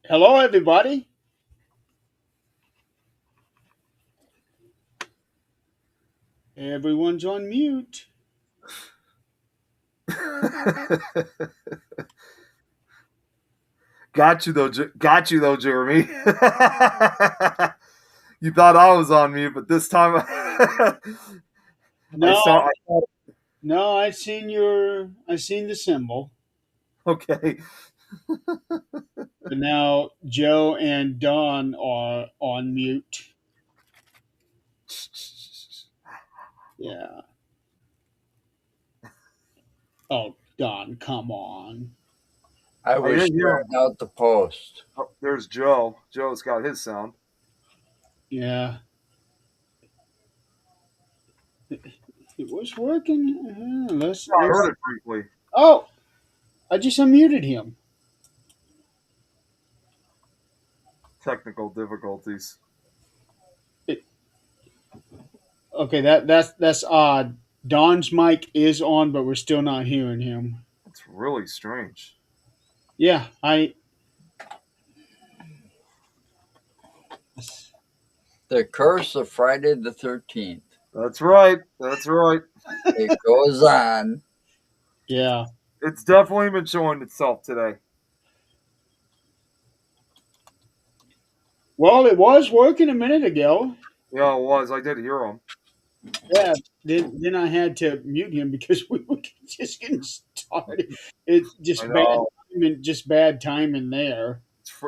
Hello, everybody. Everyone's on mute. Got you though, Jeremy. You thought I was on mute, but this time I No, saw. no, I seen the symbol. Okay, But now Joe and Don are on mute. Yeah. Oh, Don, come on. I I was didn't hear him. sharing out the post. Oh, there's Joe. Joe's got his sound. Yeah. It was working. Let's I let's. heard it briefly. Oh, I just unmuted him. Technical difficulties. It, okay, that's odd. Don's mic is on, but we're still not hearing him. It's really strange. Yeah, I. The curse of Friday the 13th. That's right. That's right. It goes on. Yeah. It's definitely been showing itself today. Well, it was working a minute ago. Yeah, it was. I did hear him. Yeah. Then I had to mute him because we were just getting started. It's I just bad know. timing, just bad timing there.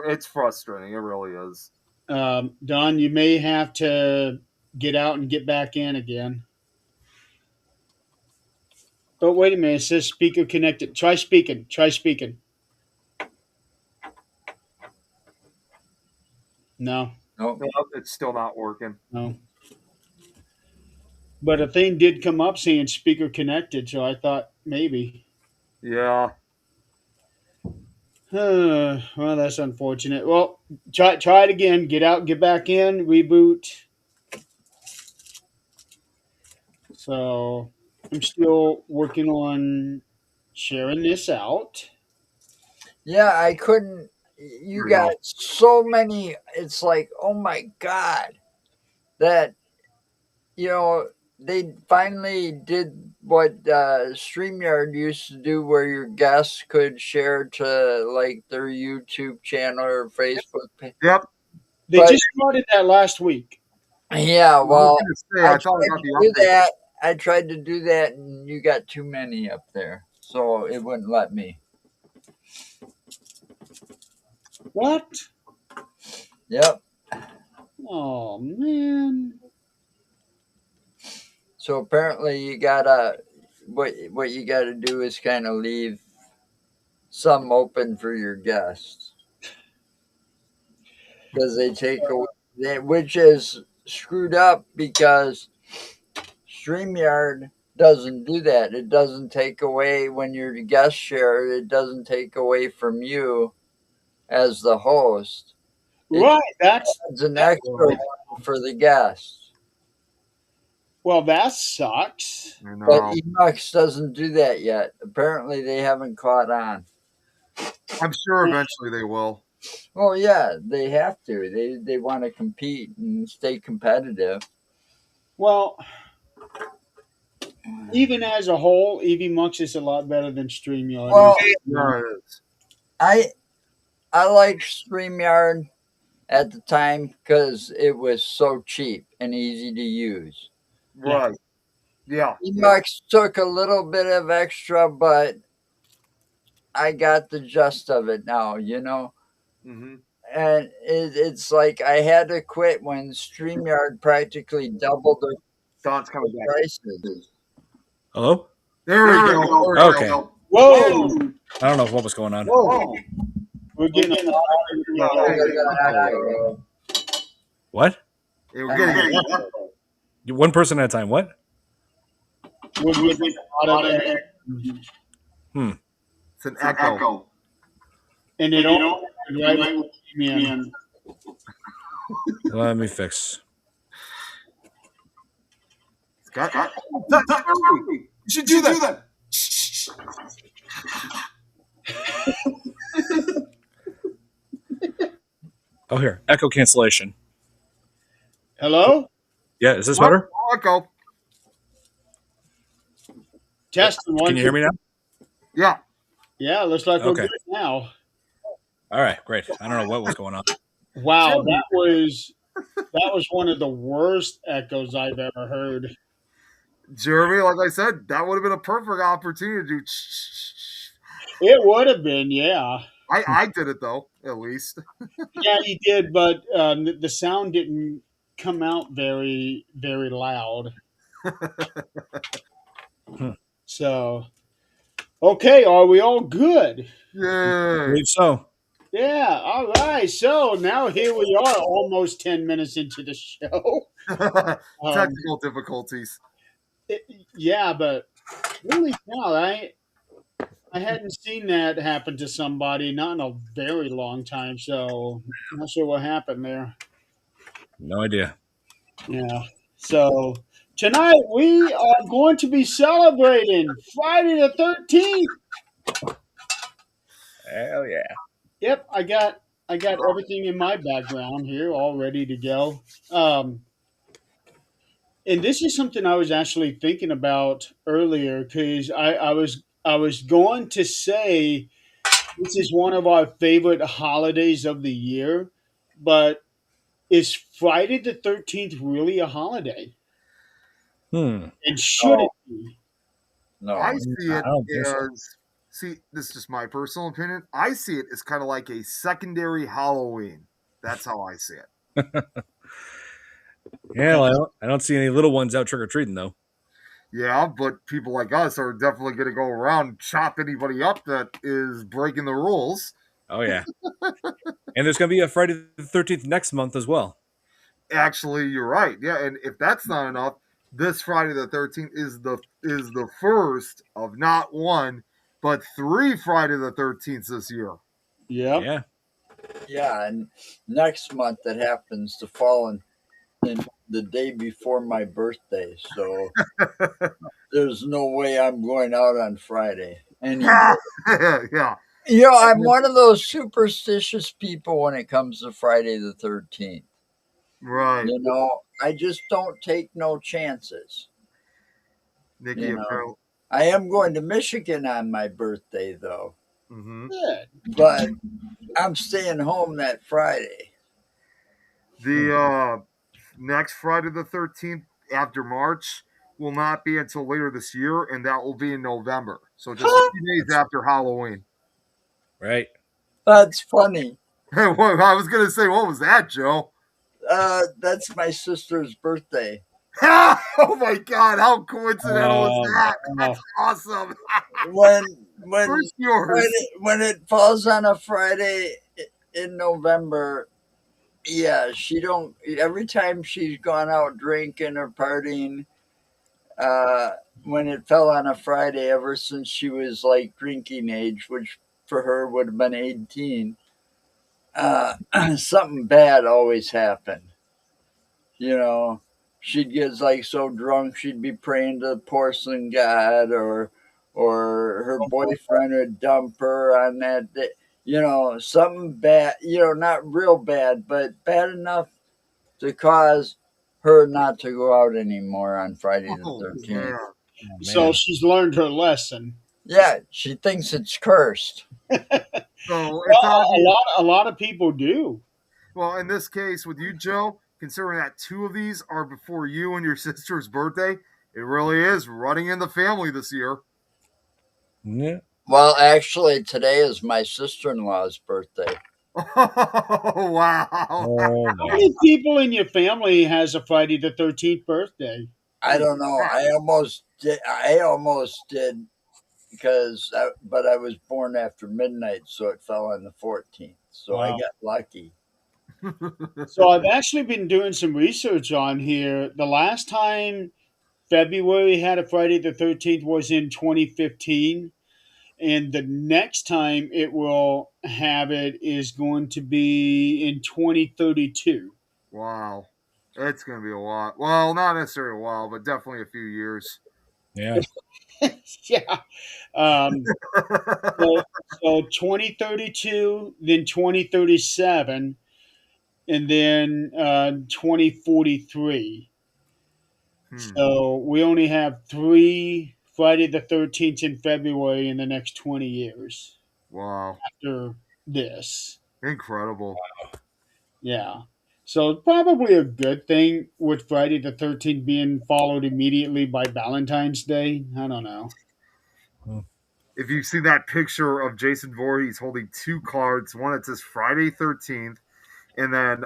It's frustrating. It really is. Don, you may have to get out and get back in again. But wait a minute, it says speaker connected. Try speaking. Try speaking. No, No, No, it's still not working. no. But a thing did come up saying speaker connected, so I thought maybe. Yeah. Well, that's unfortunate. Well, try it again. Get out, get back in, reboot. So I'm still working on sharing this out. yeah, I couldn't. You Yeah. got so many. It's like, oh my God, that, you know, they finally did what StreamYard used to do, where your guests could share to like their YouTube channel or Facebook page. Yep. They But just started that last week. yeah, I was well, gonna say I I thought I tried got to the do update. that. I tried to do that, and you got too many up there, so it wouldn't let me. What? Yep. Oh man. So apparently, you gotta what you gotta do is kind of leave some open for your guests, because they take away, which is screwed up because StreamYard doesn't do that. It doesn't take away when you're the guest share. It doesn't take away from you as the host. It Right. adds an extra one for the guest. Well, that sucks. You But know. Emux doesn't do that yet. Apparently, they haven't caught on. I'm sure eventually they will. Oh yeah, they have to. They want to compete and stay competitive. Well, even as a whole, EV Mux is a lot better than StreamYard. Well, Yeah, it is. I I liked StreamYard at the time because it was so cheap and easy to use. Yeah. Right. Yeah. Emux took a little bit of extra, but I got the gist of it now, you know? Hmm. And it's like I had to quit when StreamYard practically doubled their Don's coming back. prices. Hello? There we go. There we Okay. go. Whoa! I don't know what was going on. Whoa. We're getting a lot of What? Hey, we're getting it. One person at a time. What? we're getting a lot of It's an echo. and it all right with me. Let me fix. It's got. You should do that. Oh, here. Echo cancellation. Hello? Yeah, is this What? better? Oh, echo. Testing Can one, you two. hear me now? Yeah. Yeah, looks like we're Okay. good now. All right, great. I don't know what was going on. Wow, Jimmy, that was one of the worst echoes I've ever heard. Jeremy, like I said, that would have been a perfect opportunity to do. It would have been, yeah. I did it though, at least. Yeah, you did, but the sound didn't come out very, very loud. Hmm. So, okay, are we all good? I Yay! believe so. Yeah, all right. So now here we are, almost 10 minutes into the show. Um, Technical difficulties. yeah, but holy cow, I hadn't seen that happen to somebody not in a very long time, so not sure what happened there. No idea. Yeah. So tonight we are going to be celebrating Friday the 13th. Hell yeah. Yep, I got everything in my background here all ready to go. Um, and this is something I was actually thinking about earlier because I was going to say this is one of our favorite holidays of the year, but is Friday the 13th really a holiday? Hmm. And should it No, be? I no. see I it don't think so. as this is just my personal opinion. I see it as kind of like a secondary Halloween. That's how I see it. Yeah, Okay. well, I don't see any little ones out trick or treating though. Yeah, but people like us are definitely going to go around and chop anybody up that is breaking the rules. Oh yeah. And there's gonna be a Friday the 13th next month as well. Actually, you're right. Yeah, and if that's not enough, this Friday the 13th is the first of not one but three Friday the 13th this year. Yep. Yeah. Yeah, and next month it happens to fall in the day before my birthday, so there's no way I'm going out on Friday anymore. Yeah, You know, I'm one of those superstitious people when it comes to Friday the 13th. right. You know, I just don't take no chances. Nikki, You know, apparently. I am going to Michigan on my birthday, though, Hmm. Good. but I'm staying home that Friday. Hmm. The next Friday the 13th after March will not be until later this year, and that will be in November. So just a few days That's after Halloween. right. That's funny. Well, I was going to say, what was that, Joe? That's my sister's birthday. Oh my God, how coincidental is Oh, that? That's wow. awesome. When First yours. when it falls on a Friday in November, yeah, she don't. Every time she's gone out drinking or partying, uh, when it fell on a Friday, ever since she was like drinking age, which for her would have been 18, something bad always happened. You know, she'd get like so drunk she'd be praying to the porcelain god, or her boyfriend would dump her on that day. You know, something bad. You know, not real bad, but bad enough to cause her not to go out anymore on Friday the Oh 13th. man. Oh So man. she's learned her lesson. Yeah, she thinks it's cursed. So Well, it's a obvious. lot of people do. Well, in this case, with you, Joe, considering that two of these are before you and your sister's birthday, it really is running in the family this year. Yeah. Well, actually, today is my sister in law's birthday. Oh, wow. Oh How no. many people in your family has a Friday the 13th birthday? I don't know. I almost did. I almost did but I was born after midnight, so it fell on the 14th. So I Wow. got lucky. So I've actually been doing some research on here. The last time February had a Friday the 13th was in 2015. And the next time it will have it is going to be in 2032. Wow. It's going to be a while. Well, not necessarily a while, but definitely a few years. Yeah. Yeah. Um, so 2032, then 2037. and then 2043. Hmm. So we only have three Friday the 13th in February in the next 20 years Wow. after this. Incredible. Yeah. So probably a good thing with Friday the 13th being followed immediately by Valentine's Day. I don't know. Hmm. If you see that picture of Jason Voorhees holding two cards, one that says Friday 13th and then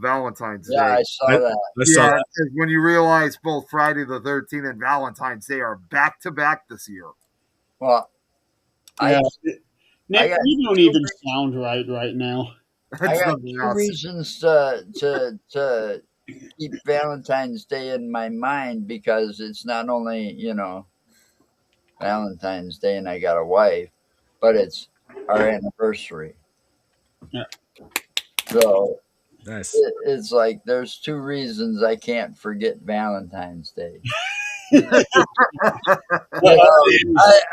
Valentine's Yeah, Day. I saw I, that. I saw Yeah, that. it's when you realize both Friday the 13th and Valentine's Day are back to back this year. Well, Yeah. I I Nick, got you don't two even sound right now. I That's got something two else. reasons to keep Valentine's Day in my mind because it's not only Valentine's Day and I got a wife, but it's our anniversary. Yeah. So Nice. it's like there's two reasons I can't forget Valentine's Day. You know,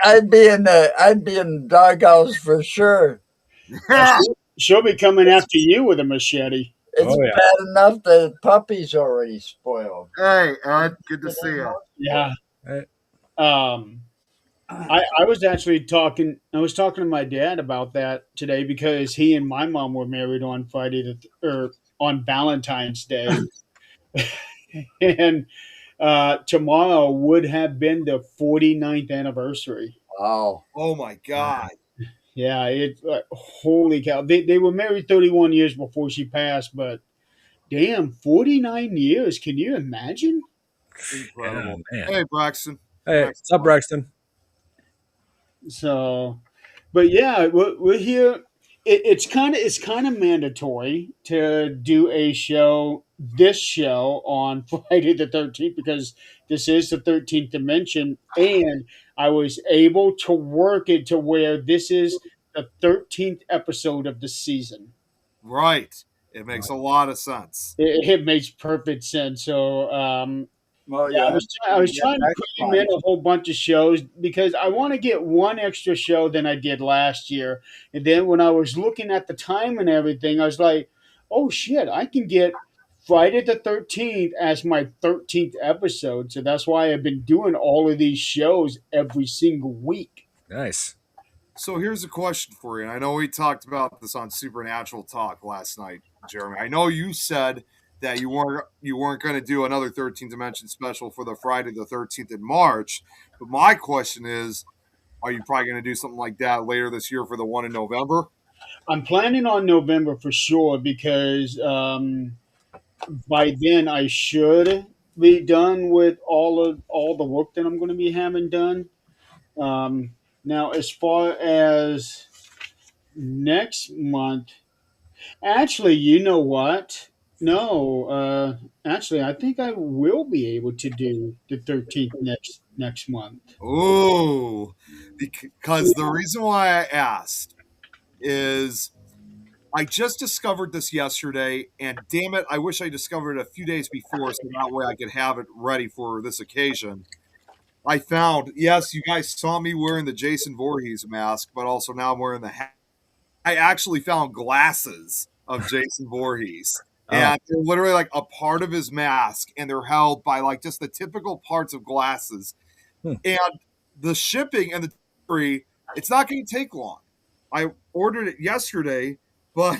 I'd be in the doghouse for sure. Yeah. She'll be coming after you with a machete. It's Oh yeah. bad enough the puppy's already spoiled. Hey, good to see you. Yeah. Eh, Um, I was talking to my dad about that today because he and my mom were married on or on Valentine's Day, and tomorrow would have been the 49th anniversary. Oh, Oh my God. Yeah, it holy cow! They were married 31 years before she passed, but damn, 49 years! Can you imagine? yeah, Incredible. man. Hey, Braxton. Hey, Braxton. what's up, Braxton? So, but yeah, we're here. It's kind of mandatory to do this show on Friday the 13th because this is the 13th dimension, and I was able to work it to where this is the 13th episode of the season. Right. It makes a lot of sense. It makes perfect sense. So, well, yeah, I was you trying to have cram in a whole bunch of shows because I want to get one extra show than I did last year. And then when I was looking at the time and everything, I was like, oh shit, I can get Friday the 13th as my 13th episode. So that's why I've been doing all of these shows every single week. Nice. So here's a question for you. And I know we talked about this on Supernatural Talk last night, Jeremy. I know you said that you weren't going to do another 13th Dimension special for the Friday the 13th in March. But my question is, are you probably going to do something like that later this year for the one in November? I'm planning on November for sure because by then I should be done with all the work that I'm going to be having done. Now, as far as next month, actually, you know what? No, actually, I think I will be able to do the 13th next month. Oh, because the reason why I asked is I just discovered this yesterday, and damn it, I wish I discovered it a few days before so that way I could have it ready for this occasion. I found, yes, you guys saw me wearing the Jason Voorhees mask, but also now I'm wearing the hat. I actually found glasses of Jason Voorhees. Oh, And they're literally like a part of his mask, and they're held by like just the typical parts of glasses. hmm. And the shipping and the delivery, it's not going to take long. I ordered it yesterday, but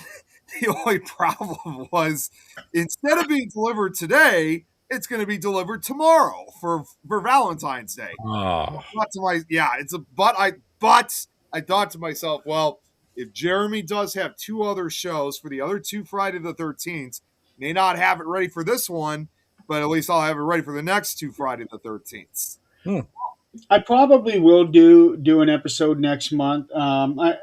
the only problem was instead of being delivered today, it's going to be delivered tomorrow for Valentine's Day. Oh, Thought to my yeah, it's a but I thought to myself, well, if Jeremy does have two other shows for the other two Friday the 13th, may not have it ready for this one, but at least I'll have it ready for the next two Friday the 13th. hmm. I probably will do an episode next month. I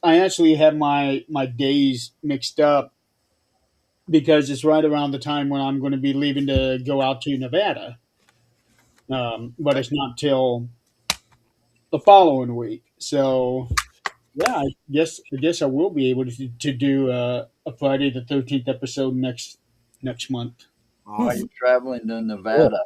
actually have my days mixed up because it's right around the time when I'm going to be leaving to go out to Nevada. But it's not till the following week. So yeah, I guess I will be able to do a Friday the 13th episode next month. why are you Awesome. traveling to Cool. Nevada?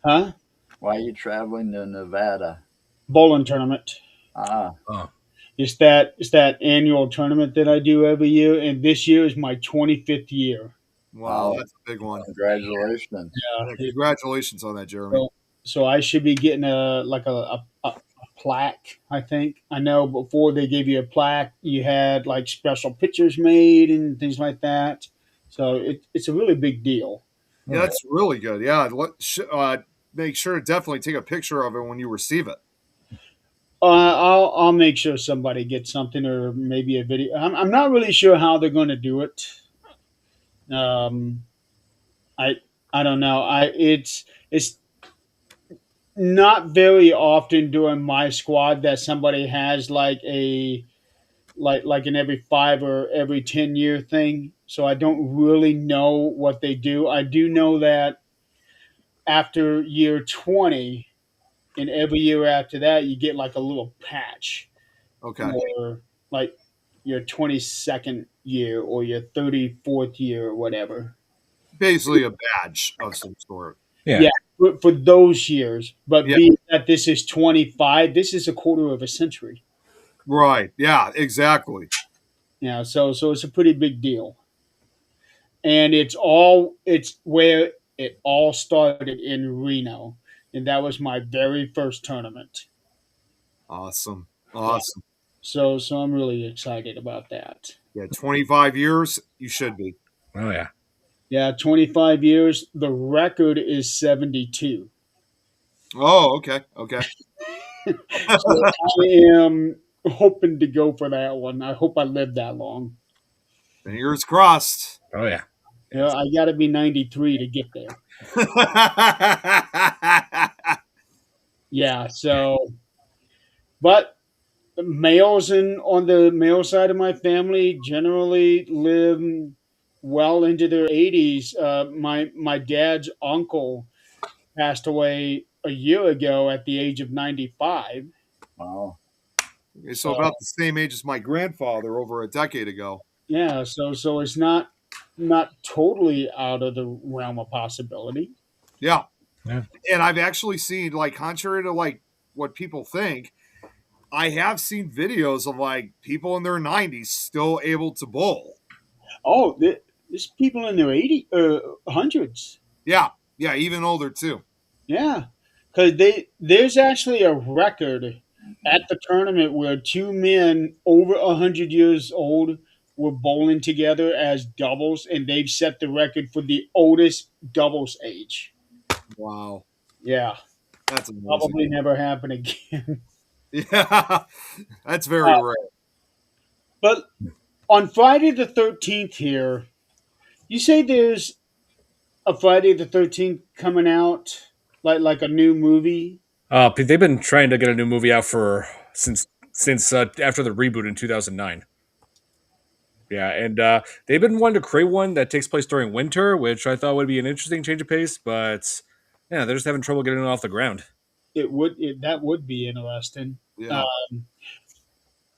Huh? Why are you traveling to Nevada? Bowling tournament. Ah, Oh. It's that annual tournament that I do every year, and this year is my 25th year. Wow, Wow. that's a big one. Congratulations. Yeah, congratulations on that, Jeremy. So, so I should be getting a plaque. I think I know before they gave you a plaque, you had like special pictures made and things like that. So it's a really big deal. Yeah, Oh, that's really good. Yeah, make sure to definitely take a picture of it when you receive it. I'll make sure somebody gets something or maybe a video. I'm not really sure how they're going to do it. Um, I I don't know. It's not very often during my squad that somebody has like an every 5 or every 10 year thing. So I don't really know what they do. I do know that after year 20 and every year after that, you get like a little patch Okay. for like your 22nd year or your 34th year or whatever. Basically a badge of some sort. yeah. Yeah, for those years. But Yeah, being that this is 25, this is a quarter of a century. right. Yeah, exactly. Yeah, so it's a pretty big deal. And it's where it all started in Reno. And that was my very first tournament. Awesome. Yeah. Awesome. So I'm really excited about that. Yeah, 25 years, you should be. Oh yeah. Yeah, 25 years. The record is 72. Oh, okay. Okay. So I am hoping to go for that one. I hope I live that long. Fingers crossed. Oh yeah. You know, I got to be 93 to get there. Yeah, but males on the male side of my family generally live well into their 80s. My dad's uncle passed away a year ago at the age of 95. Wow. Okay, so So about the same age as my grandfather over a decade ago. yeah, so it's not totally out of the realm of possibility. Yeah. Yeah. And I've actually seen, like, contrary to like what people think, I have seen videos of like people in their 90s still able to bowl. Oh, there's people in their 80 hundreds. Yeah. Yeah, even older too. Yeah, because there's actually a record at the tournament where two men over 100 years old were bowling together as doubles, and they've set the record for the oldest doubles age. Wow. Yeah, That's amazing. probably never happen again. Yeah. That's very Uh, rare. but on Friday the 13th here, you say there's a Friday the 13th coming out, like a new movie. They've been trying to get a new movie out for since after the reboot in 2009. Yeah, and they've been wanting to create one that takes place during winter, which I thought would be an interesting change of pace, but yeah, they're just having trouble getting it off the ground. That would be interesting. Yeah.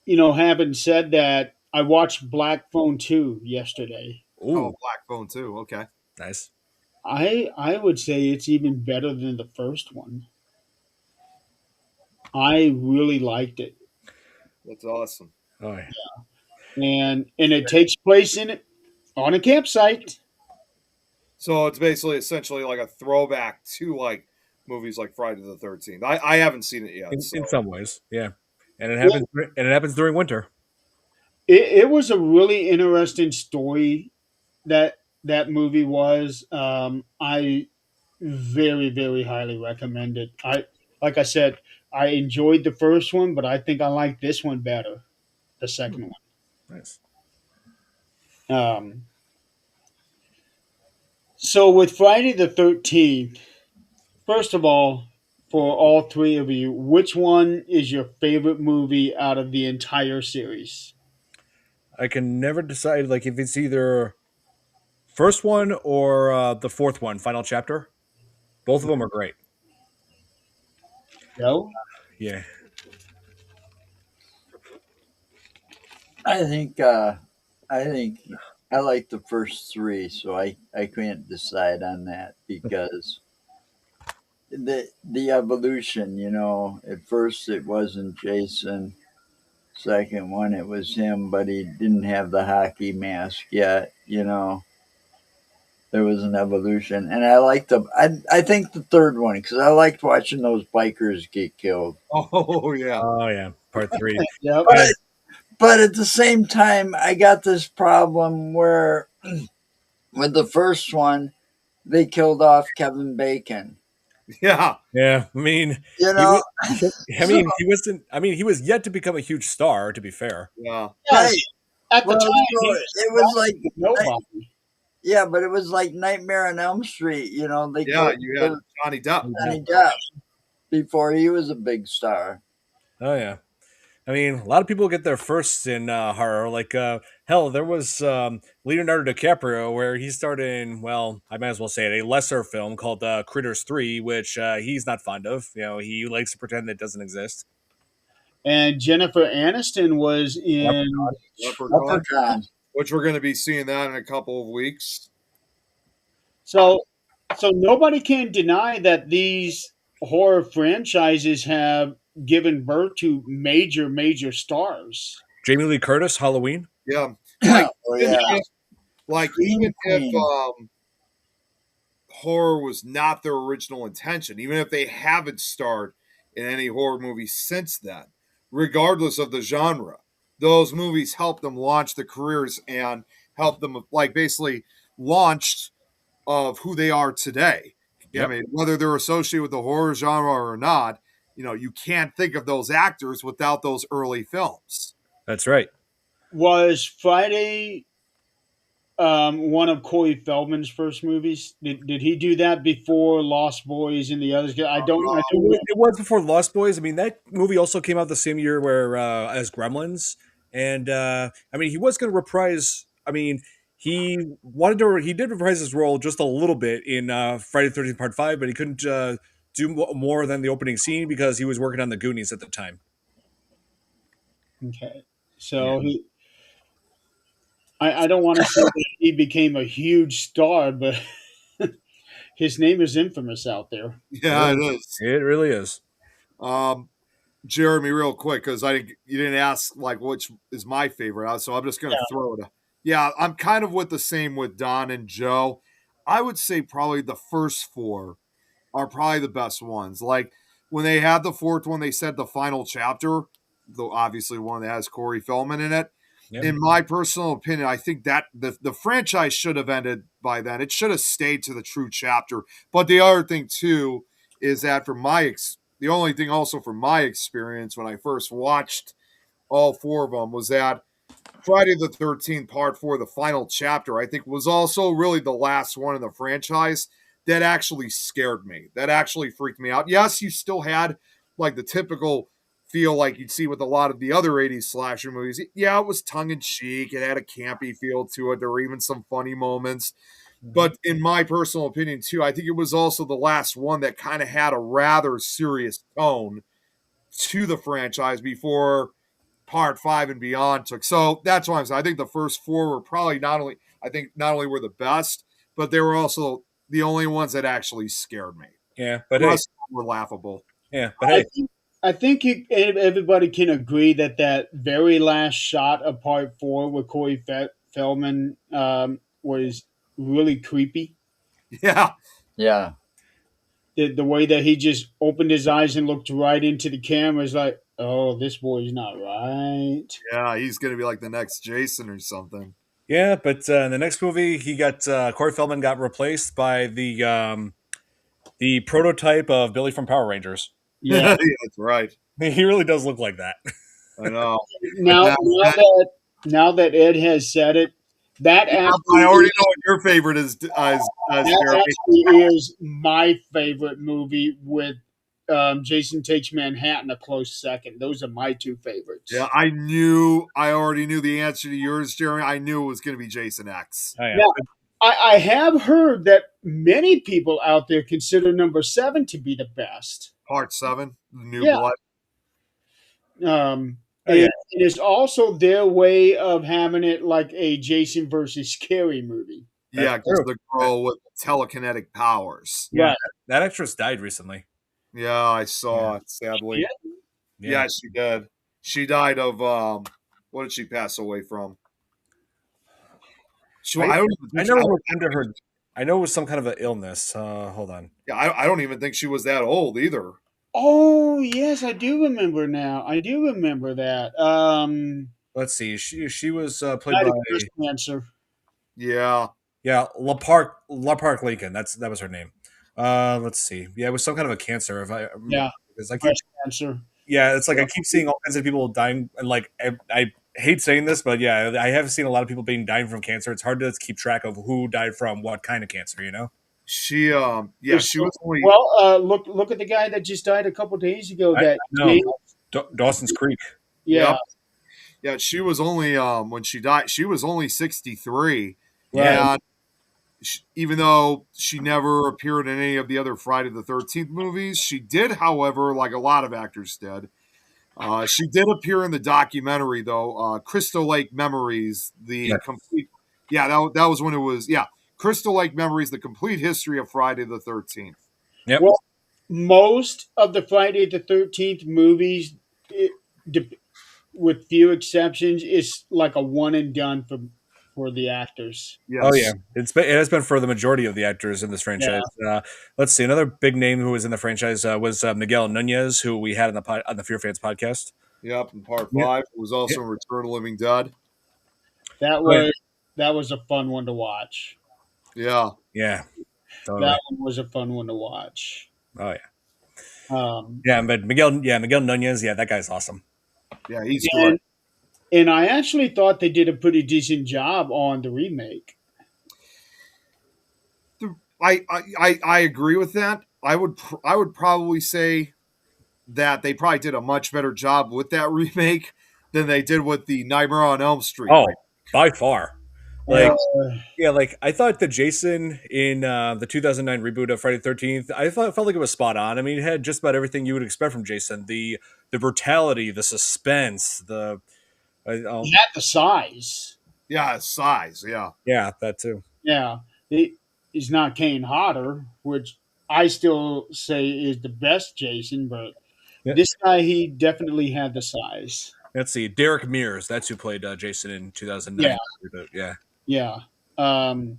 Having said that, I watched Black Phone 2 yesterday. Oh, Ooh, Black Phone too. Okay. nice. I would say it's even better than the first one. I really liked it. That's awesome. Oh yeah. And it takes place in it on a campsite. So it's basically essentially like a throwback to like movies like Friday the 13th. I haven't seen it yet. So In some ways, yeah, and it Well, happens during winter. it was a really interesting story that that movie was. I very, very highly recommend it. Like I said, I enjoyed the first one, but I think I like this one better, the second Nice. one. So with Friday the 13th, first of all, for all three of you, which one is your favorite movie out of the entire series? I can never decide like if it's either first one or the fourth one, final chapter. Both of them are great. No? Yeah. I think I think I like the first three, so I can't decide on that because the evolution, at first it wasn't Jason, second one, it was him, but he didn't have the hockey mask yet. There was an evolution, and I liked the. I think the third one because I liked watching those bikers get killed. Oh yeah, Oh yeah, part three. Yep. But Yeah, but at the same time, I got this problem where with the first one, they killed off Kevin Bacon. yeah, yeah. I mean, You he. know, I so mean, he wasn't. I mean, he was yet to become a huge star. To be fair. yeah, right. Yes. At the Well, time, so he it was like nobody. yeah, but it was like Nightmare on Elm Street. They yeah. killed You had Johnny Depp. Johnny Depp before he was a big star. Oh yeah. I mean, a lot of people get their firsts in horror. Like, hell, there was Leonardo DiCaprio where he started in, well, I might as well say it, a lesser film called Critters 3, which he's not fond of. He likes to pretend it doesn't exist. And Jennifer Aniston was in. Leprechaun, Leprechaun. which we're going to be seeing that in a couple of weeks. So, so nobody can deny that these horror franchises have given birth to major, major stars. Jamie Lee Curtis, Halloween. Yeah, like Oh even yeah, if, even Scream if Queen. horror was not their original intention, even if they haven't starred in any horror movies since then, regardless of the genre, those movies helped them launch the careers and helped them like basically launched of who they are today. I Yep, mean, whether they're associated with the horror genre or not, you can't think of those actors without those early films. that's right. Was Friday one of Corey Feldman's first movies? Did he do that before Lost Boys and the others? I don't. I It don't was, know. it was before Lost Boys. I mean, that movie also came out the same year where as Gremlins, and I mean, he was going to reprise. I mean, he did reprise his role just a little bit in Friday the 13th Part 5, but he couldn't do more than the opening scene because he was working on the Goonies at the time. Okay, Yeah, so I don't want to say that he became a huge star, but his name is infamous out there. Yeah, it is. it really is. Um, Jeremy, real quick, because you didn't ask like which is my favorite, so I'm just gonna throw it. Yeah, I'm kind of with the same with Don and Joe. I would say probably the first four are probably the best ones. Like when they had the fourth one, they said the final chapter, though obviously one that has Corey Feldman in it. Yep. In my personal opinion, I think that the franchise should have ended by then. It should have stayed to the true chapter. But the other thing too is that the only thing also from my experience when I first watched all four of them was that Friday the 13th, part four, the final chapter, I think was also really the last one in the franchise that actually scared me. That actually freaked me out. Yes, you still had like the typical feel like you'd see with a lot of the other 80s slasher movies. Yeah, it was tongue in cheek. It had a campy feel to it. There were even some funny moments. But in my personal opinion, too, I think it was also the last one that kind of had a rather serious tone to the franchise before part five and beyond took. So that's why I'm saying I think the first four were probably not only were the best, but they were also the only ones that actually scared me. Yeah, but The hey, rest were laughable. yeah, but I hey, think everybody can agree that that very last shot of Part Four with Corey Feldman was really creepy. Yeah, Yeah, The way that he just opened his eyes and looked right into the camera is like, oh, this boy's not right. yeah, he's gonna be like the next Jason or something. yeah, but in the next movie, he got Corey Feldman got replaced by the prototype of Billy from Power Rangers. Yeah. Yeah, that's right. He really does look like that. I know. Now, That- now that- that now that Ed has said it, that I already know what your favorite is, that Jeremy. actually is my favorite movie with Jason Takes Manhattan a close second. Those are my two favorites. Yeah, I already knew the answer to yours, Jeremy. I knew it was going to be Jason X. Oh, yeah. Now, I have heard that many people out there consider number 7 to be the best. Part 7, the new Yeah. blood. Oh, yeah. It is also their way of having it like a Jason versus Scary movie. Yeah, That's because true. the girl with telekinetic powers. Yeah, Right. that actress died recently. Yeah, I saw it, sadly. Yeah. Yeah, she did. She died of what did she pass away from? I I don't even I think never looked into her. I know it was some kind of an illness. Hold on. yeah, I don't even think she was that old either. Oh yes, I do remember now. I do remember that. Let's see. She was played Died by of breast cancer. Yeah, yeah La Park Lincoln. That was her name. Let's see. Yeah, it was some kind of a cancer. If I Yeah, because I keep breast cancer. yeah, it's like Yeah. I keep seeing all kinds of people dying. And like I hate saying this, but yeah, I have seen a lot of people being dying from cancer. It's hard to keep track of who died from what kind of cancer. You know. There's she so, was only well, look at the guy that just died a couple days ago. I That know James, Dawson's Creek. yeah, yep. Yeah, she was only when she died, she was only 63. Yeah. right. And even though she never appeared in any of the other Friday the 13th movies, she did, however, like a lot of actors did, she did appear in the documentary, though, Crystal Lake Memories, the Yeah. complete. Yeah, that was when it was. Yeah, Crystal Lake Memories, the complete history of Friday the 13th. Yep. Well, most of the Friday the 13th movies, de- with few exceptions, is like a one and done for the actors. Oh yeah, Yes. it has been for the majority of the actors in this franchise. Yeah, Let's see, another big name who was in the franchise was Miguel Nunez, who we had on the Fear Fans podcast. Yep. And part Yeah. five was Yeah. also in Return of the Living Dead. that Oh, yeah. was that was a fun one to watch. Yeah. Yeah, That totally. one was a fun one to watch. Oh yeah, Um, yeah. But Miguel Nunez, yeah, that guy's awesome. Yeah, he's great. and and I actually thought they did a pretty decent job on the remake. I agree with that. I would probably say that they probably did a much better job with that remake than they did with the Nightmare on Elm Street Oh, remake. by far. Uh, Like, yeah, like I thought the Jason in the 2009 reboot of Friday the 13th, I thought felt like it was spot on. I mean, it had just about everything you would expect from Jason: the brutality, the suspense, the he had the size. Yeah, size. Yeah, yeah, that too. Yeah, he's not Kane Hodder, which I still say is the best Jason, but Yeah. this guy he definitely had the size. Let's see, Derek Mears, that's who played Jason in Yeah, 2009 reboot. Yeah. yeah. And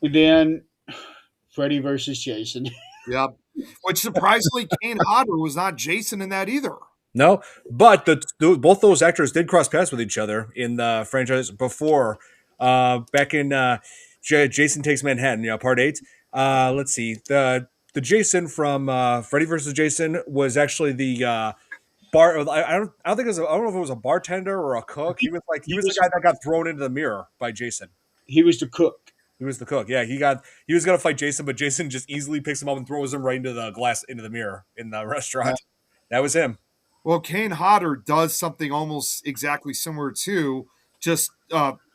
then Freddy versus Jason. yeah. Which surprisingly, Kane Hodder was not Jason in that either. No, but both those actors did cross paths with each other in the franchise before, back in Jason Takes Manhattan, part 8. Let's see, the Jason from Freddy versus Jason was actually the bar. I don't think it was. I don't know if it was a bartender or a cook. He He was the was guy that got thrown into the mirror by Jason. he was the cook. He was the cook. Yeah, he was gonna fight Jason, but Jason just easily picks him up and throws him right into the mirror in the Yeah. restaurant. That was him. Well, Kane Hodder does something almost exactly similar to just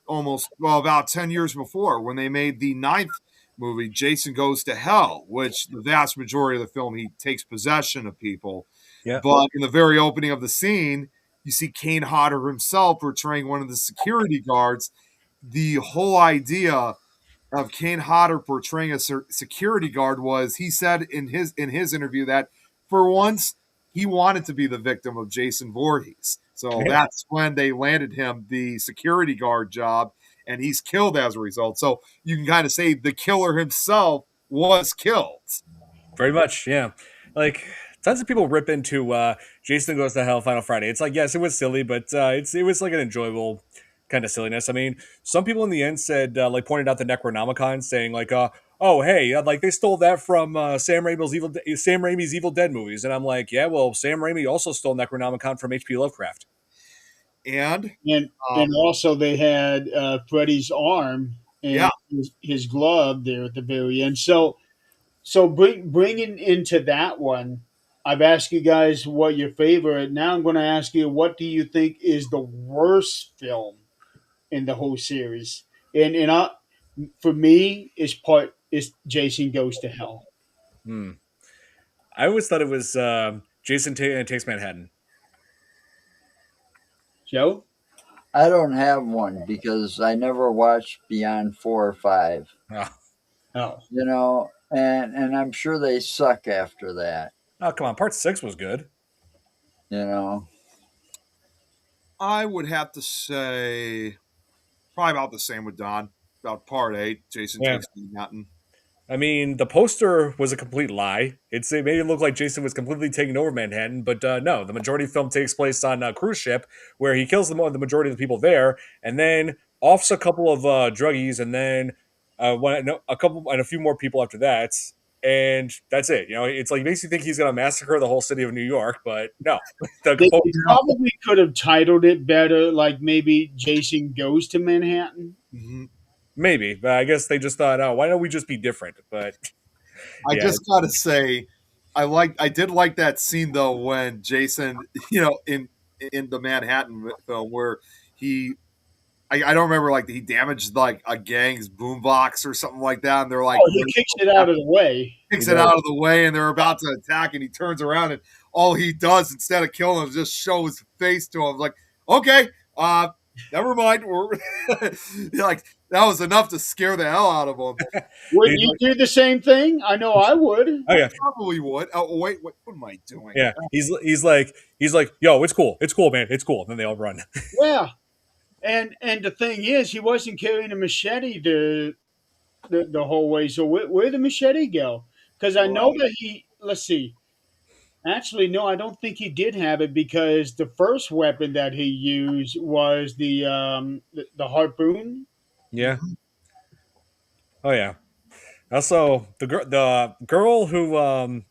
almost, well, about 10 years before when they made the ninth movie, Jason Goes to Hell, which the vast majority of the film, he takes possession of people. Yeah. But in the very opening of the scene, you see Kane Hodder himself portraying one of the security guards. The whole idea of Kane Hodder portraying a security guard was he said in his interview that for once he wanted to be the victim of Jason Voorhees. So Yeah. that's when they landed him the security guard job, and he's killed as a result. So you can kind of say the killer himself was killed. Very much, yeah. Like tons of people rip into Jason Goes to Hell Final Friday. It's like yes, it was silly, but it was like an enjoyable kind of silliness. I mean, some people in the end said like pointed out the Necronomicon, saying like oh hey, like they stole that from Sam Raimi's Evil Dead movies, and I'm like yeah, well Sam Raimi also stole Necronomicon from H.P. Lovecraft. And And um, also they had Freddy's arm yeah, and his glove there at the very end. So bringing into that one, I've asked you guys what your favorite. Now I'm going to ask you, what do you think is the worst film in the whole series? And for me, is Jason Goes to Hell. Hmm. I always thought it was Takes Manhattan. Joe? I don't have one because I never watched beyond 4 or 5. Oh, Oh, And I'm sure they suck after that. oh come on, Part 6 was good. You know, I would have to say probably about the same with Don. About part 8, Jason Yeah. takes Manhattan. I mean, the poster was a complete lie. It made it look like Jason was completely taking over Manhattan, but no, the majority of the film takes place on a cruise ship where he kills the majority of the people there, and then offs a couple of druggies, and then no, a couple and a few more people after that, and that's it. You know, it's like makes you think he's going to massacre the whole city of New York, but no, the They Yeah. probably could have titled it better, like maybe Jason Goes to Manhattan. Mhm. maybe, but I guess they just thought, oh, why don't we just be different? But I yeah, just gotta say, I did like that scene though when Jason, in the Manhattan film where he I don't remember like he damaged like a gang's boombox or something like that, and they're like Oh, he kicks it out of the way. kicks it out of the way, and they're about to attack, and he turns around, and all he does instead of killing him is just show his face to him, like, okay, never mind, we're like that was enough to scare the hell out of him. Wouldn't he's you like, do the same thing? I know I would. oh yeah, Probably would. Oh wait, what am I doing? yeah. He's like, yo, it's cool, man, it's cool. And then they all run. Yeah, and the thing is, he wasn't carrying a machete the whole way. So where'd the machete go? Because I know Right. that he. Let's see. Actually, no, I don't think he did have it because the first weapon that he used was the harpoon. Yeah. Oh yeah. Also, the girl who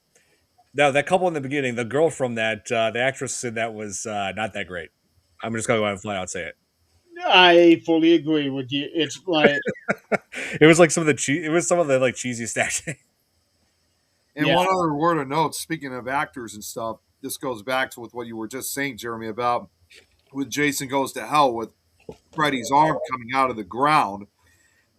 now that couple in the beginning, the girl from that the actress in that was not that great. I'm just gonna go ahead and flat out say it. I fully agree with you. It's like, It was like it was some of the like cheesiest acting. And yeah, one other word of note, speaking of actors and stuff, this goes back to with what you were just saying, Jeremy, about with Jason Goes to Hell with Freddy's arm coming out of the ground.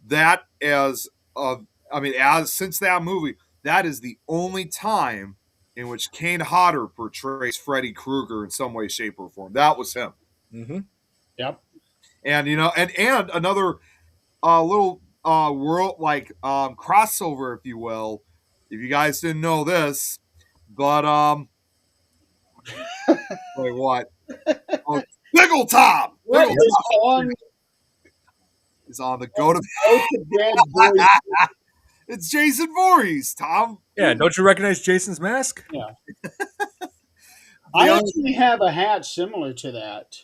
That as I mean, as since that movie, that is the only time in which Kane Hodder portrays Freddy Krueger in some way, shape, or form. That was him. Mm-hmm. yep. And and another little world like crossover, if you will. If you guys didn't know this, but wait, what? Oh, Biggle Tom. What Biggle is Tom on is on the go to. Go to Bed Boys? It's Jason Voorhees, Tom. Yeah, don't you recognize Jason's mask? Yeah, The I other, actually have a hat similar to that.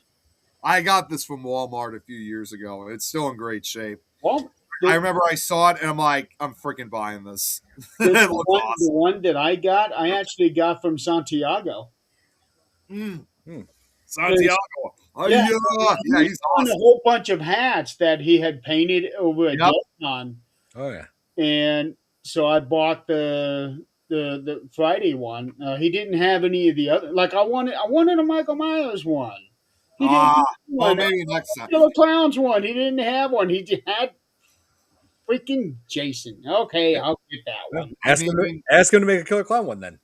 I got this from Walmart a few years ago. It's still in great shape. Well, I the, remember I saw it and I'm like, I'm freaking buying this. the, It the looks one, the awesome. one that I got, I actually got from Santiago. Mm, Hmm. Santiago. Oh, Yeah, yeah, he he's found a awesome. whole bunch of hats that he had painted over a Yep. on, Oh yeah. and so I bought the Friday one. He didn't have any of the other. Like I wanted a Michael Myers one. He didn't Ah, have well, one. maybe next time. Killer Clowns one. He didn't have one. He just had freaking Jason. Okay, I'll get that Well, one. I mean, ask him to make a killer clown one then.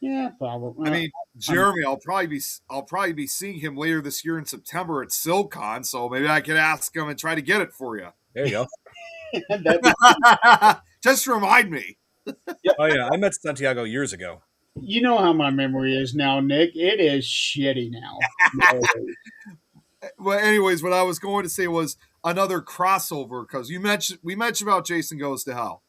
Yeah, probably. I mean, I'm- Jeremy, I'll probably be seeing him later this year in September at SilCon, so maybe I could ask him and try to get it for you. There you go. that'd be, Just remind me. Oh yeah, I met Santiago years ago. you know how my memory is now, Nick. It is shitty now. Well, anyways, what I was going to say was another crossover because we mentioned about Jason Goes to Hell.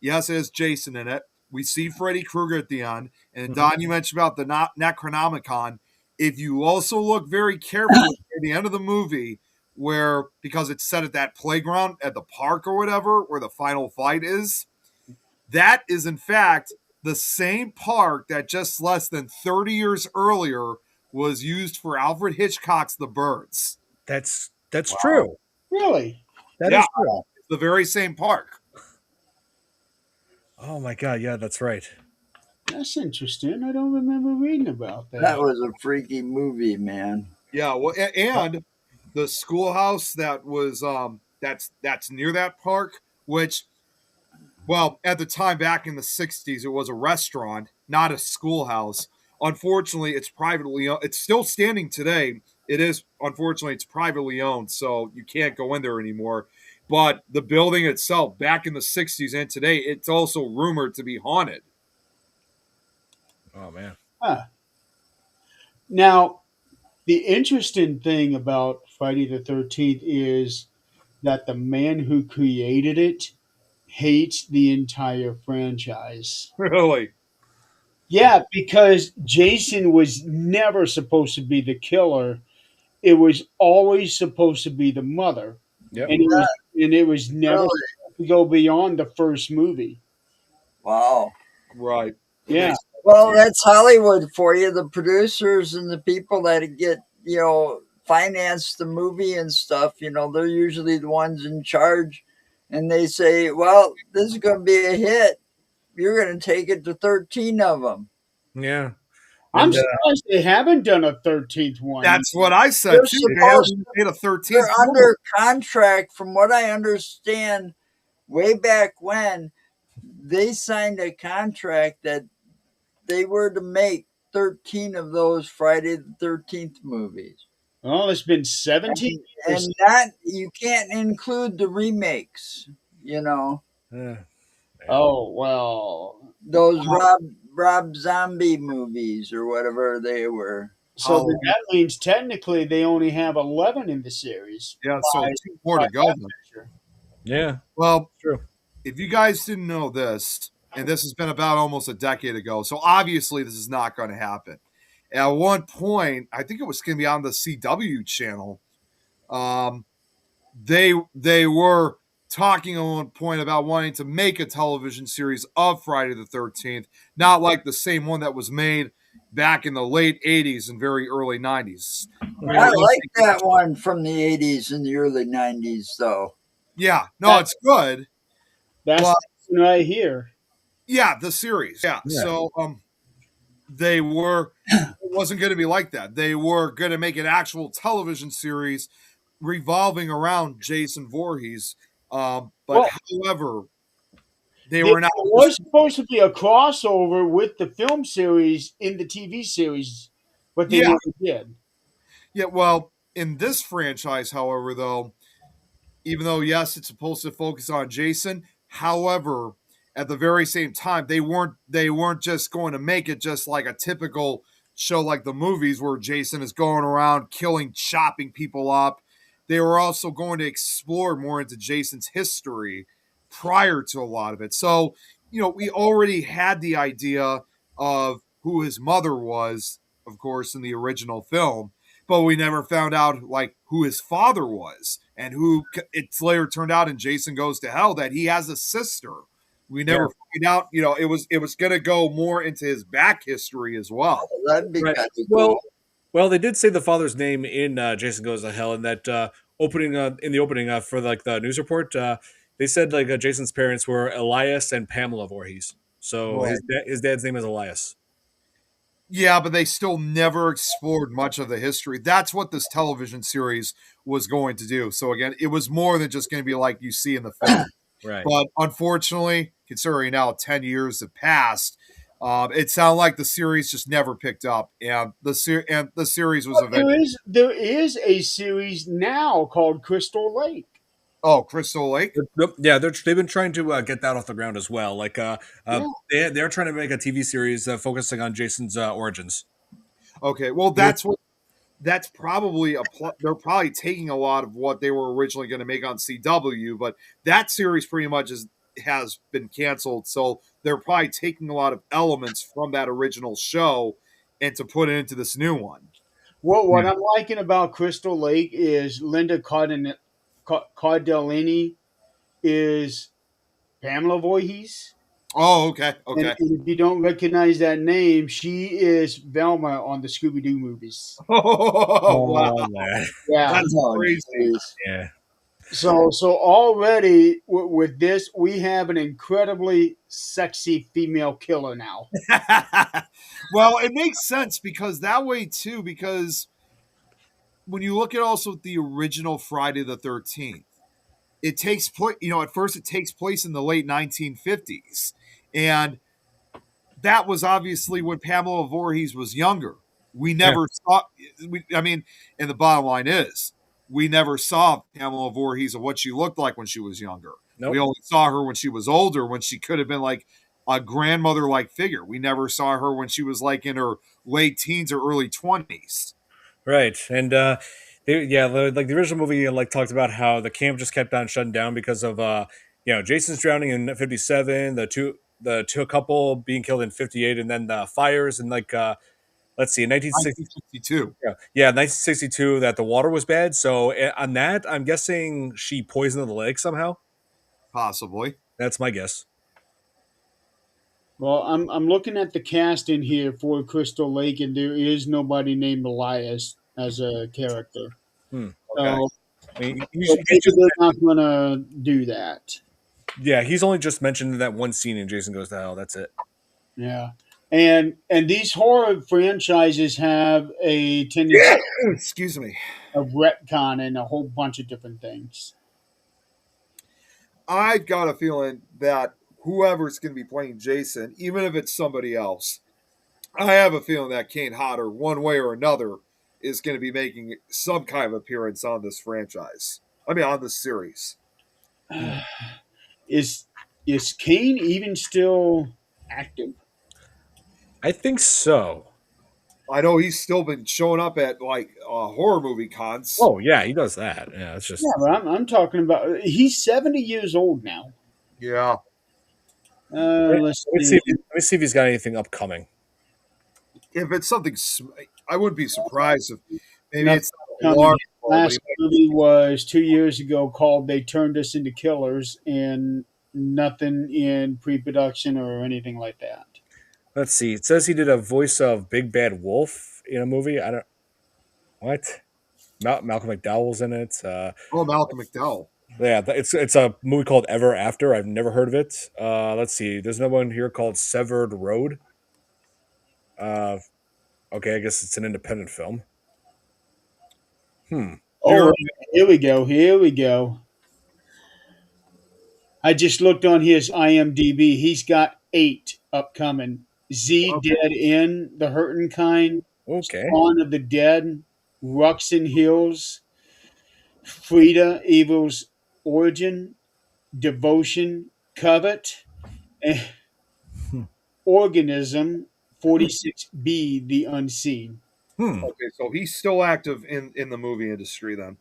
Yes, it has Jason in it. We see Freddy Krueger at the end, and Don, you mentioned about the Necronomicon. If you also look very carefully at the end of the movie, where because it's set at that playground at the park or whatever, where the final fight is, that is in fact the same park that just less than 30 years earlier was used for Alfred Hitchcock's The Birds. That's true. Really? That Yeah. is true. It's the very same park. Oh my god, yeah, that's right. That's interesting. I don't remember reading about that. That was a freaky movie, man. Yeah, well, and the schoolhouse that was that's near that park, which, well, at the time back in the '60s, it was a restaurant, not a schoolhouse. Unfortunately, it's privately owned. It's still standing today. It is, unfortunately, it's privately owned, so you can't go in there anymore. But the building itself, back in the '60s and today, it's also rumored to be haunted. Oh man. Huh. Now, The interesting thing about Friday the 13th is that the man who created it hates the entire franchise. Really? Yeah, because Jason was never supposed to be the killer. It was always supposed to be the mother. Yep. And it was never Really? supposed to go beyond the first movie. Wow. Right. It Yeah. makes sense. Well, that's Hollywood for you. The producers and the people that get, finance the movie and stuff, they're usually the ones in charge. And they say, well, this is going to be a hit. You're going to take it to 13 of them. Yeah. I'm And surprised they haven't done a 13th one. That's what I said They're too. They haven't supposed even made a They're 13th movie. under contract, from what I understand, way back when they signed a contract that they were to make 13 of those Friday the 13th movies. Well, it's been 17 years. And not, you can't include the remakes, you know, yeah. Oh, well. those Rob Zombie movies or whatever they were. So then Oh, that means technically they only have 11 in the series yeah. So by, 2 more by to go that then. measure. Yeah. Well, True. if you guys didn't know this, and this has been about almost a decade ago, so obviously this is not going to happen. At one point, I think it was going to be on the CW channel. Um, they were talking at one point about wanting to make a television series of Friday the 13th, not like the same one that was made back in the late 80s and very early 90s. You know, I Okay. like that one from the 80s and the early 90s, though. yeah, no, That, it's good, that's but the one right here. yeah, the series, yeah. Yeah. So they were it wasn't going to be like that. They were going to make an actual television series revolving around Jason Voorhees. But Well, however, they there were not. was supposed to be a crossover with the film series in the TV series, but they Yeah, never did. yeah. Well, in this franchise, however, though, even though yes, it's supposed to focus on Jason. However, at the very same time, they weren't just going to make it just like a typical show like the movies where Jason is going around killing, chopping people up. They were also going to explore more into Jason's history prior to a lot of it. So, we already had the idea of who his mother was, of course, in the original film, but we never found out like who his father was and who it's later turned out in Jason Goes to Hell that he has a sister. We Yeah. never find out, it was going to go more into his back history as well. That'd be Right. kind of Well, cool. well, they did say the father's name in Jason Goes to Hell, and that opening in the opening for like the news report, they said like Jason's parents were Elias and Pamela Voorhees. So Right. his dad's name is Elias. Yeah, but they still never explored much of the history. That's what this television series was going to do. So again, it was more than just going to be like you see in the film. Right. But unfortunately, considering now 10 years have passed, it sounded like the series just never picked up, and the series was But eventually. there is a series now called Crystal Lake. Oh, Crystal Lake. Yeah, they've been trying to get that off the ground as well. Like, Yeah. they're trying to make a TV series focusing on Jason's origins. Okay, well Yeah. that's probably they're probably taking a lot of what they were originally going to make on CW, but that series pretty much has been canceled. So they're probably taking a lot of elements from that original show and to put it into this new one. What I'm liking about Crystal Lake is Linda Cardellini is Pamela Voorhees. Oh, okay, And okay. if you don't recognize that name, she is Velma on the Scooby Doo movies. Oh, wow, Oh man. Yeah. that's Oh, crazy. geez. Yeah. So already with this, we have an incredibly sexy female killer now. Well, it makes sense because that way too, because when you look at also the original Friday the 13th, it takes place, at first it takes place in the late 1950s. And that was obviously when Pamela Voorhees was younger. We Yeah. never saw, I mean, and the bottom line is, we never saw Pamela Voorhees of what she looked like when she was younger. Nope. We only saw her when she was older, when she could have been like a grandmother like figure. We never saw her when she was like in her late teens or early 20s. Right, and yeah, like the original movie, like talked about how the camp just kept on shutting down because of Jason's drowning in '57, the two couple being killed in '58, and then the fires and let's see, in 1960. 1962, Yeah, 1962, that the water was bad. So on that, I'm guessing she poisoned the lake somehow. possibly. That's my guess. Well, I'm looking at the cast in here for Crystal Lake, and there is nobody named Elias as a character. Hmm. Okay. So, I mean, so he's maybe just they're not gonna do that. yeah, he's only just mentioned in that one scene in Jason Goes to Hell. That's it. Yeah, and these horror franchises have a tendency Excuse me. of retcon and a whole bunch of different things. I've got a feeling that whoever's going to be playing Jason, even if it's somebody else, I have a feeling that Kane Hodder, one way or another, is going to be making some kind of appearance on this franchise. I mean, on this series. Hmm. Is is Kane even still active? I think so. I know he's still been showing up at like horror movie cons. Oh yeah, he does that. Yeah, it's Yeah, just but I'm talking about he's 70 years old now. Yeah. Let's let me see. see. Let me see if he's got anything upcoming. If it's something, I wouldn't be surprised if maybe Nothing it's not a coming. large His role, but he last movie was 2 years ago called "They Turned Us Into Killers," and nothing in pre-production or anything like that. Let's see. It says he did a voice of Big Bad Wolf in a movie. I don't what. Malcolm McDowell's in it. oh, Malcolm McDowell. Yeah, it's a movie called Ever After. I've never heard of it. Let's see. There's another one here called Severed Road. Uh, okay, I guess it's an independent film. Hmm. Oh, Jeremy. wait, here we go. Here we go. I just looked on his IMDb. He's got 8 upcoming. Z Okay. Dead End, The Hurting Kind, Okay. Spawn of the Dead, Ruxin Hills, Frida, Evil's Origin, Devotion, Covet, and Hmm. Organism 46B, The Unseen. Hmm. Okay, so he's still active in the movie industry. Then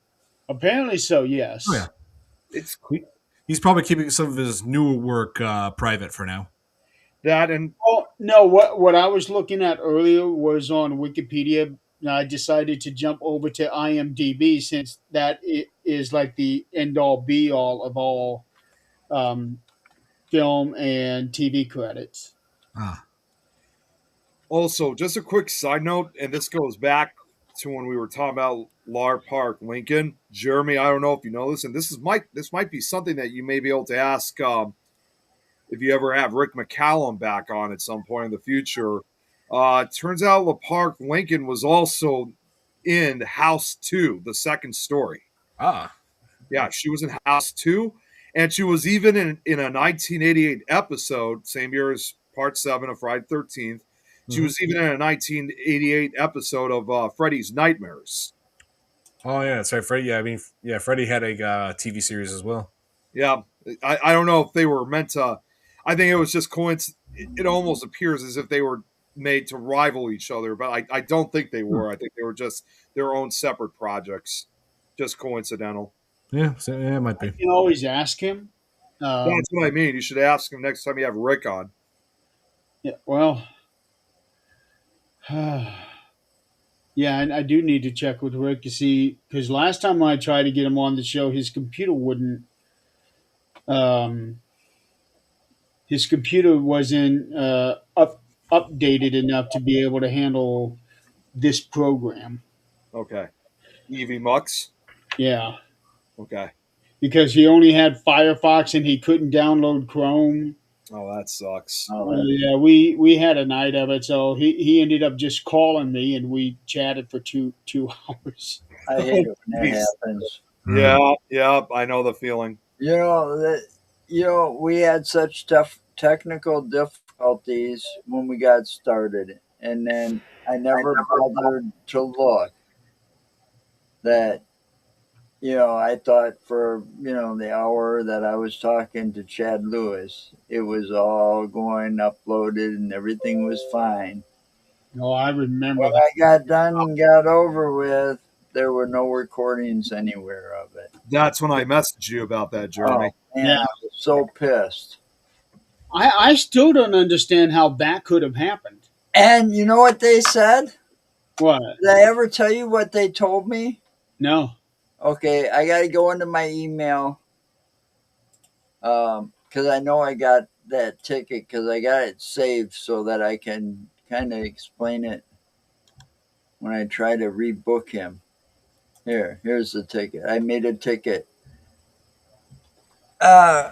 Apparently so, Oh yeah. yes. it's He's probably keeping some of his newer work private for now. that, and Oh, no, what I was looking at earlier was on Wikipedia. And I decided to jump over to IMDb since is like the end all be all of all um, film and TV credits. Ah. also just a quick side note, and this goes back to when we were talking about Lar Park, Lincoln. Jeremy, I don't know if you know this, and this might be something that you may be able to ask if you ever have Rick McCallum back on at some point in the future. It turns out La Park Lincoln was also in House 2, the second story. Ah. Yeah, she was in House 2, and she was even in a 1988 episode, same year as Part 7 of Friday the 13th. She Mhm. was even in a 1988 episode of Freddy's Nightmares. Oh yeah, that's right. Freddy. Yeah, I mean, yeah, Freddy had a TV series as well. Yeah, I don't know if they were meant to. I think it was just coincidence. It almost appears as if they were made to rival each other, but I don't think they Hmm. were. I think they were just their own separate projects, just coincidental. Yeah, yeah, it might I be. can always ask him. Um, That's what I mean. You should ask him next time you have Rick on. yeah, well, yeah, and I do need to check with Rick to see because last time I tried to get him on the show, um, his computer wasn't updated enough to be able to handle this program. Okay. Evie Mux. Yeah, Okay. because he only had Firefox and he couldn't download Chrome. Oh, that sucks. Oh, that, Yeah, we had a night of it, so he ended up just calling me and we chatted for two hours. I hate it when that Jeez. happens. Hmm. Yeah, I know the feeling. We had such tough technical difficulties when we got started, and then I never bothered to look that. I thought for the hour that I was talking to Chad Lewis, it was all going uploaded and everything was fine. Oh, I remember When that. I got done and got over with, there were no recordings anywhere of it. That's when I messaged you about that, Oh Jeremy. man, Yeah, I was so pissed. I still don't understand how that could have happened. And you know what they said? What? Did I ever tell you what they told me? No. Okay, I got to go into my email because I know I got that ticket because I got it saved so that I can kind of explain it when I try to rebook him. Here's the ticket. I made a ticket. Uh,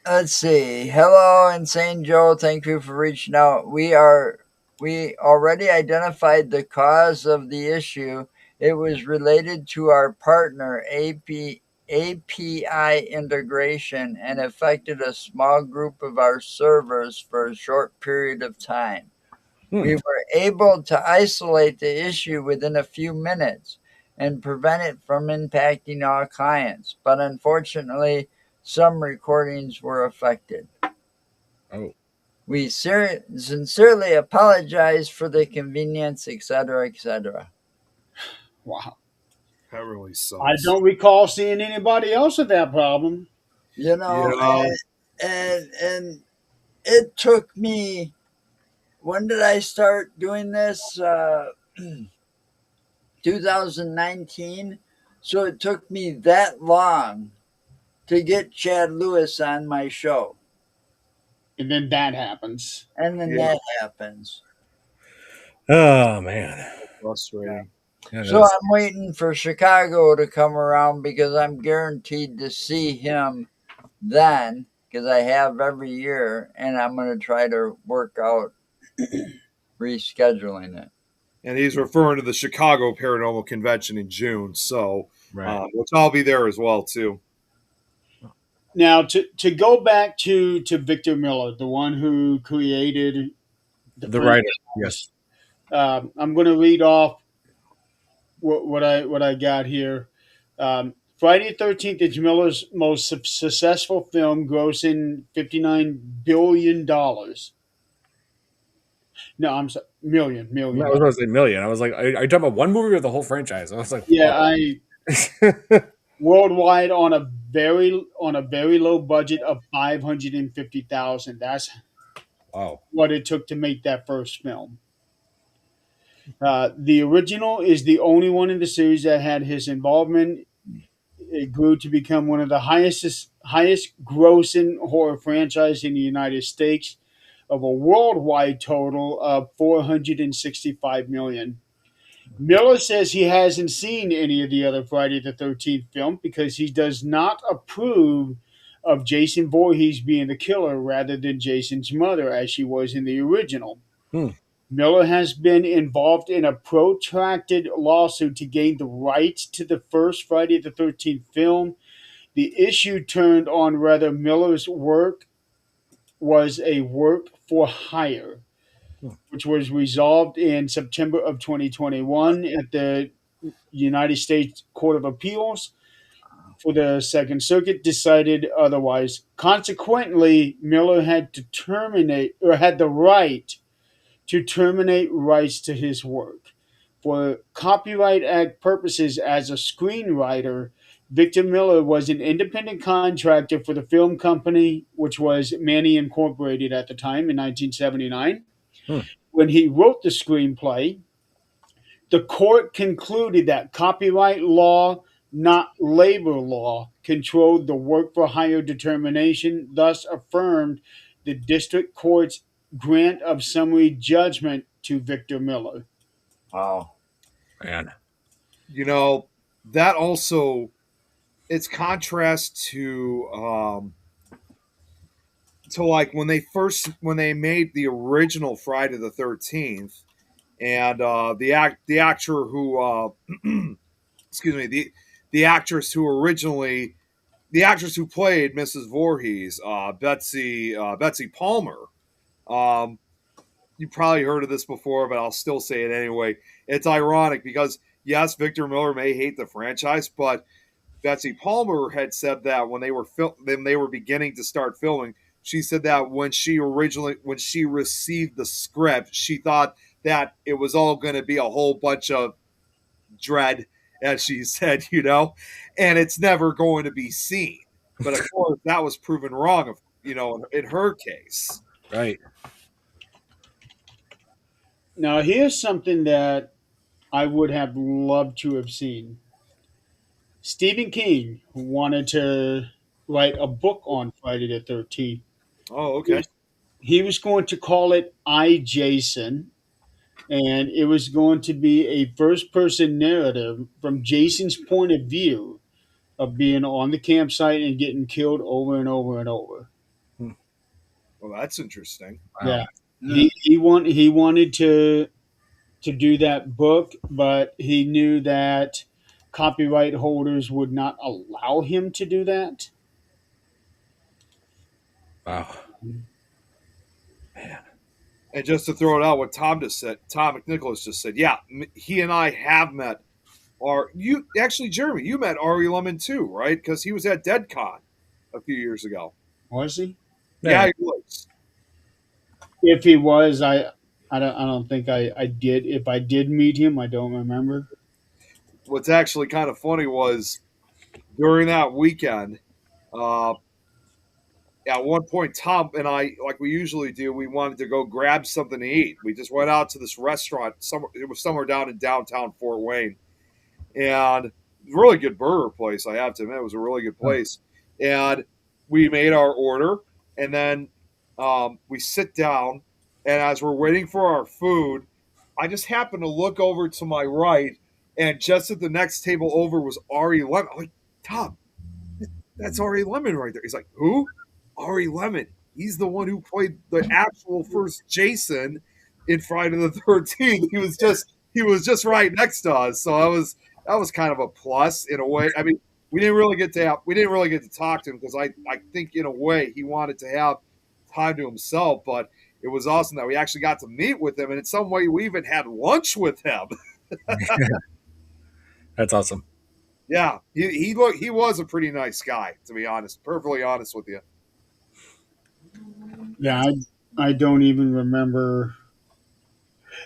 let's see. Hello, Insane Joe. Thank you for reaching out. We already identified the cause of the issue. It was related to our partner API integration and affected a small group of our servers for a short period of time. Hmm. We were able to isolate the issue within a few minutes and prevent it from impacting all clients, but unfortunately, some recordings were affected. Oh, We sincerely apologize for the inconvenience, etc., etc. Wow. That really I sucks. don't recall seeing anybody else with that problem. You know, Yeah. and it took me. When did I start doing this? 2019. So it took me that long to get Chad Lewis on my show. And then that happens. And then Yeah. that happens. oh man, Yeah. Frustrating. that So is. I'm waiting for Chicago to come around because I'm guaranteed to see him then because I have every year and I'm going to try to work out rescheduling it. And he's referring to the Chicago Paranormal Convention in June, so Right. which I'll be there as well too. Now, to go back to Victor Miller, the one who created the The writer. Yes. franchise, I'm going to read off what I got here. Friday the 13th is Miller's most successful film, grossing $59 billion. No, I'm sorry, million, No, I million. was going to say million. I was like, are you talking about one movie or the whole franchise? I was like, Yeah, whoa. I worldwide on a very low budget of 550,000. That's wow. what it took to make that first film. The original is the only one in the series that had his involvement. It grew to become one of the highest grossing horror franchise in the United States, of a worldwide total of 465 million. Miller says he hasn't seen any of the other Friday the 13th film because he does not approve of Jason Voorhees being the killer rather than Jason's mother as she was in the original. Hmm. Miller has been involved in a protracted lawsuit to gain the rights to the first Friday the 13th film. The issue turned on whether Miller's work was a work for hire, Hmm. which was resolved in September of 2021 at the United States Court of Appeals for the Second Circuit decided otherwise. Consequently, Miller had to terminate or had the right to terminate rights to his work. For Copyright Act purposes, as a screenwriter, Victor Miller was an independent contractor for the film company, which was Manny Incorporated at the time in 1979. Hmm. When he wrote the screenplay, the court concluded that copyright law, not labor law, controlled the work for hire determination, thus affirmed the district court's grant of summary judgment to Victor Miller. Wow. Man. You know, that also it's contrast to like when they made the original Friday the 13th and the actor who excuse me the actress who originally the actress who played Mrs. Voorhees, Betsy Palmer. Um, you probably heard of this before, but I'll still say it anyway. It's ironic because yes, Victor Miller may hate the franchise, but Betsy Palmer had said that when they were beginning to start filming, she said that when she received the script, she thought that it was all going to be a whole bunch of dread, as she said, and it's never going to be seen. But of course, that was proven wrong, in her case. Right. Now, here's something that I would have loved to have seen. Stephen King wanted to write a book on Friday the 13th. Oh, He okay. was, he was going to call it I, Jason, and it was going to be a first person narrative from Jason's point of view of being on the campsite and getting killed over and over and over. Hmm. Well, that's interesting. Wow. Yeah. Hmm. He wanted to do that book, but he knew that copyright holders would not allow him to do that. Wow. Man. And just to throw it out, what Tom just said, Tom McNicholas just said, yeah, he and I have met. Or you actually, Jeremy, you met Ari Lemon too, right? Because he was at DeadCon a few years ago. Was he? Yeah, Yeah. he was. If he was, I don't think I did. If I did meet him, I don't remember. What's actually kind of funny was during that weekend, uh, at one point, Tom and I, like we usually do, we wanted to go grab something to eat. We just went out to this restaurant. It was somewhere down in downtown Fort Wayne, and really good burger place. I have to admit, it was a really good place. And we made our order, and then we sit down, and as we're waiting for our food, I just happened to look over to my right, and just at the next table over was Ari Lemon. I'm like, Tom, that's Ari Lemon right there. He's like, who? Ari Lemon. He's the one who played the actual first Jason in Friday the 13th. He was just right next to us. So that was kind of a plus in a way. I mean, we didn't really get to talk to him because I think in a way he wanted to have time to himself, but it was awesome that we actually got to meet with him, and in some way we even had lunch with him. That's awesome. Yeah, he was a pretty nice guy, to be honest, perfectly honest with you. Yeah, I don't even remember.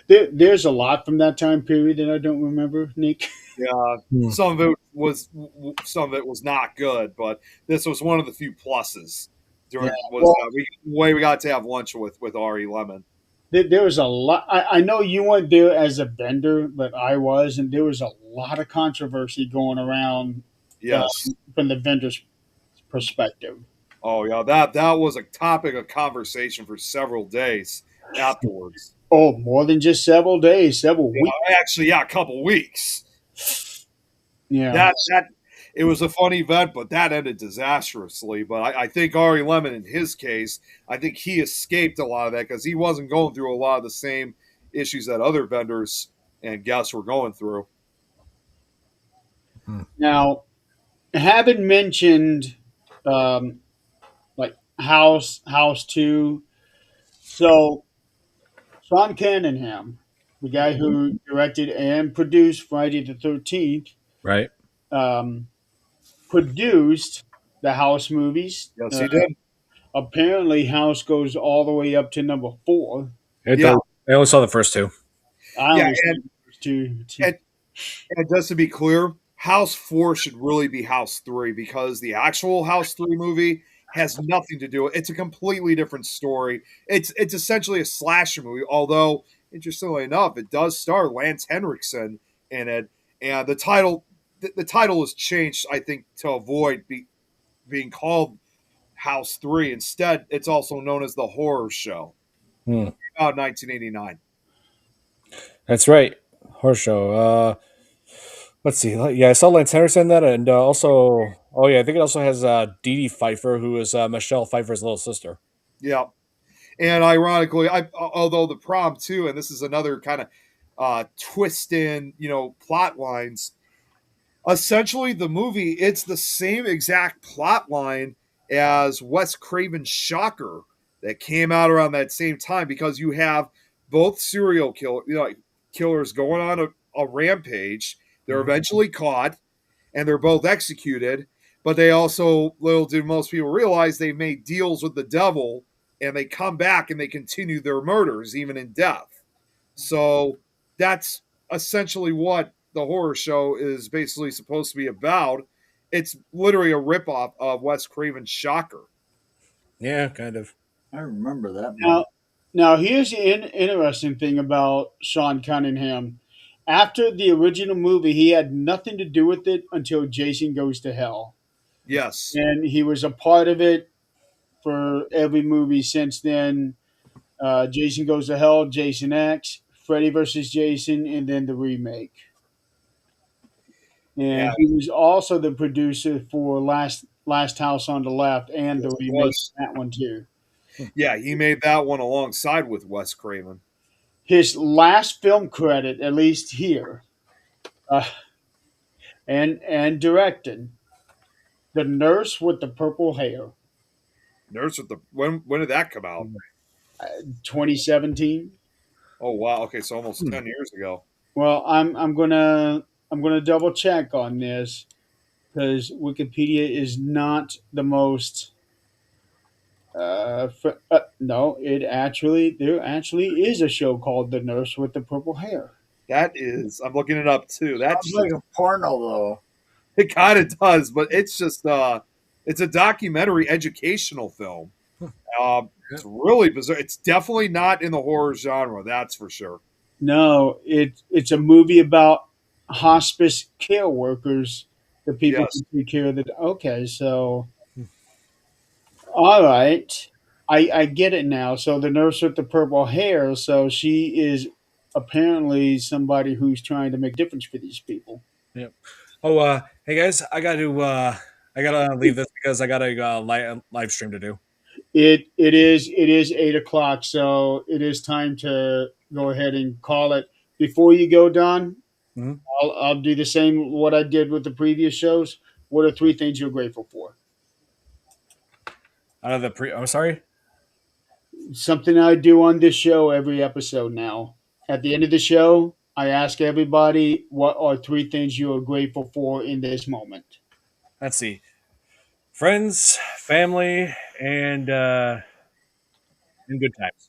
There's a lot from that time period that I don't remember, Nick. Yeah, Hmm. some of it was not good, but this was one of the few pluses. Yeah, During was well, the way we got to have lunch with Ari Lemon. there was a lot. I know you weren't there as a vendor, but I was, and there was a lot of controversy going around Yes. from the vendor's perspective. Oh yeah, that was a topic of conversation for several days afterwards. Oh, more than just several days, several weeks. Actually, yeah, a couple weeks. Yeah, That it was a fun event, but that ended disastrously. But I think Ari Lemon, in his case, I think he escaped a lot of that because he wasn't going through a lot of the same issues that other vendors and guests were going through. Hmm. now, having mentioned um, like House Two, so Sean Cunningham, the guy who directed and produced Friday the 13th, Right. um, produced the House movies. Yes, he did. Apparently, House goes all the way up to number four. It Yeah, does. I only saw the first two. I yeah, only saw the first two. and And just to be clear, House 4 should really be House 3 because the actual House 3 movie has nothing to do with it. It's a completely different story. It's essentially a slasher movie, although interestingly enough, it does star Lance Henriksen in it, and the title is changed, I think, to avoid being called House 3. Instead, it's also known as The Horror Show. Hmm. About 1989. That's right. Horror show. Let's see. Yeah, I saw Lance Henriksen in that, and also, oh yeah, I think it also has Dee Dee Pfeiffer, who is Michelle Pfeiffer's little sister. Yeah. And ironically, although the prom too, and this is another kind of twist in plot lines. Essentially, the movie it's the same exact plot line as Wes Craven's Shocker that came out around that same time because you have both killers going on a rampage. They're Mhm. eventually caught and they're both executed. But they also, little do most people realize, they've made deals with the devil and they come back and they continue their murders even in death. So that's essentially what the horror show is basically supposed to be about. It's literally a ripoff of Wes Craven's Shocker. Yeah, kind of. I remember that movie. Now, now here's the interesting thing about Sean Cunningham. After the original movie, he had nothing to do with it until Jason Goes to Hell, Yes. and he was a part of it for every movie since then. Jason Goes to Hell, Jason X, Freddy versus Jason, and then the remake. Yeah, And he was also the producer for Last House on the Left and yes, the it remake was. of that one too. Yeah, he made that one alongside with Wes Craven. His last film credit, at least here, uh, and directed The Nurse with the Purple Hair, Nurse with the when did that come out? 2017. Oh wow, okay, so almost Hmm. 10 years ago. Well, I'm gonna double check on this because Wikipedia is not the most. No, it actually there actually is a show called The Nurse with the Purple Hair. That is, I'm looking it up too. That's Sounds like just a porno, though. it kind of does, but it's just it's a documentary educational film. Yeah. It's really bizarre. It's definitely not in the horror genre, that's for sure. No, it's a movie about hospice care workers, the people who Yes. take care of the. Okay, so all right, I get it now. So the nurse with the purple hair, so she is apparently somebody who's trying to make a difference for these people. Yep. Oh, hey guys, I gotta leave this because I got a live stream to do. It is 8 o'clock, so it is time to go ahead and call it. Before you go, Don, Hmm. I'll do the same what I did with the previous shows. What are three things you're grateful for? Out of the pre, I'm sorry. Something I do on this show every episode now. At the end of the show, I ask everybody what are three things you are grateful for in this moment. Let's see, friends, family, and good times.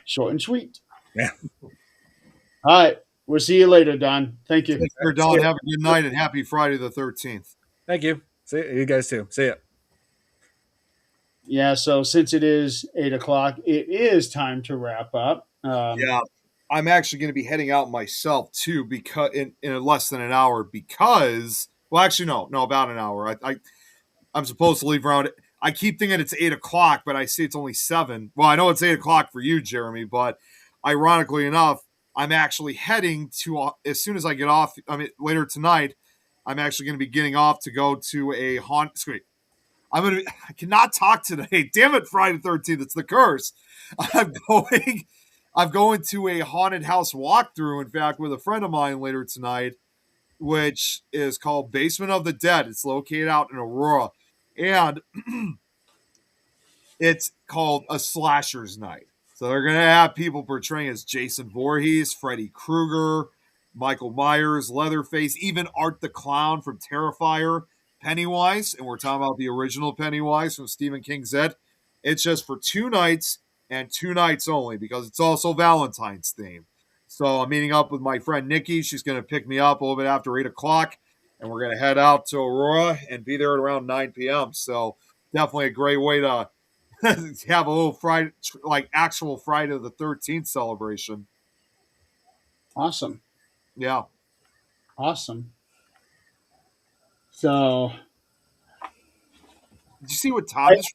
Short and sweet. Yeah. All right. We'll see you later, Don. Thank you. Take care, See Don. ya. Have a good night and happy Friday the 13th. Thank you. See you guys too. See ya. Yeah, so since it is 8 o'clock, it is time to wrap up. Yeah. I'm actually going to be heading out myself too because in less than an hour because well actually no about an hour. I'm supposed to leave around. I keep thinking it's 8 o'clock, but I see it's only 7. Well, I know it's 8 o'clock for you, Jeremy, but ironically enough, I'm actually heading to as soon as I get off. I mean, later tonight, I'm actually going to be getting off to go to a haunt. Excuse me, I'm going to. I cannot talk today. Damn it, Friday the 13th. It's the curse. I'm going. I'm going to a haunted house walkthrough. In fact, with a friend of mine later tonight, which is called Basement of the Dead. It's located out in Aurora. And it's called a slashers night. So they're going to have people portraying as Jason Voorhees, Freddy Krueger, Michael Myers, Leatherface, even Art the Clown from Terrifier, Pennywise, and we're talking about the original Pennywise from Stephen King's It. It's just for 2 nights and 2 nights only because it's also Valentine's theme. So I'm meeting up with my friend Nikki. She's going to pick me up a little bit after 8 o'clock, and we're going to head out to Aurora and be there at around 9 p.m. So definitely a great way to have a little Friday, like actual Friday the 13th celebration. Awesome. Yeah. Awesome. So, Did you see what I, time this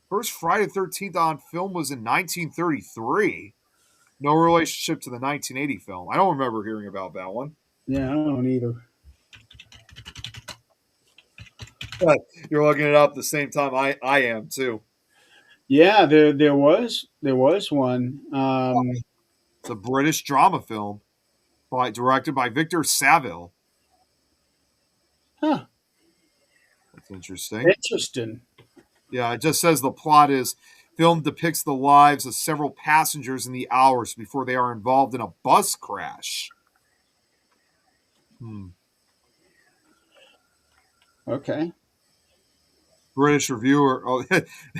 first Friday the 13th on film was in 1933? No relationship to the 1980 film. I don't remember hearing about that one. yeah, I don't either. But you're looking it up the same time I am too. Yeah, there was one. It's a British drama film directed by Victor Saville. Huh. That's interesting. Interesting. Yeah, it just says the plot is film depicts the lives of several passengers in the hours before they are involved in a bus crash. Hmm. Okay. British reviewer. Oh,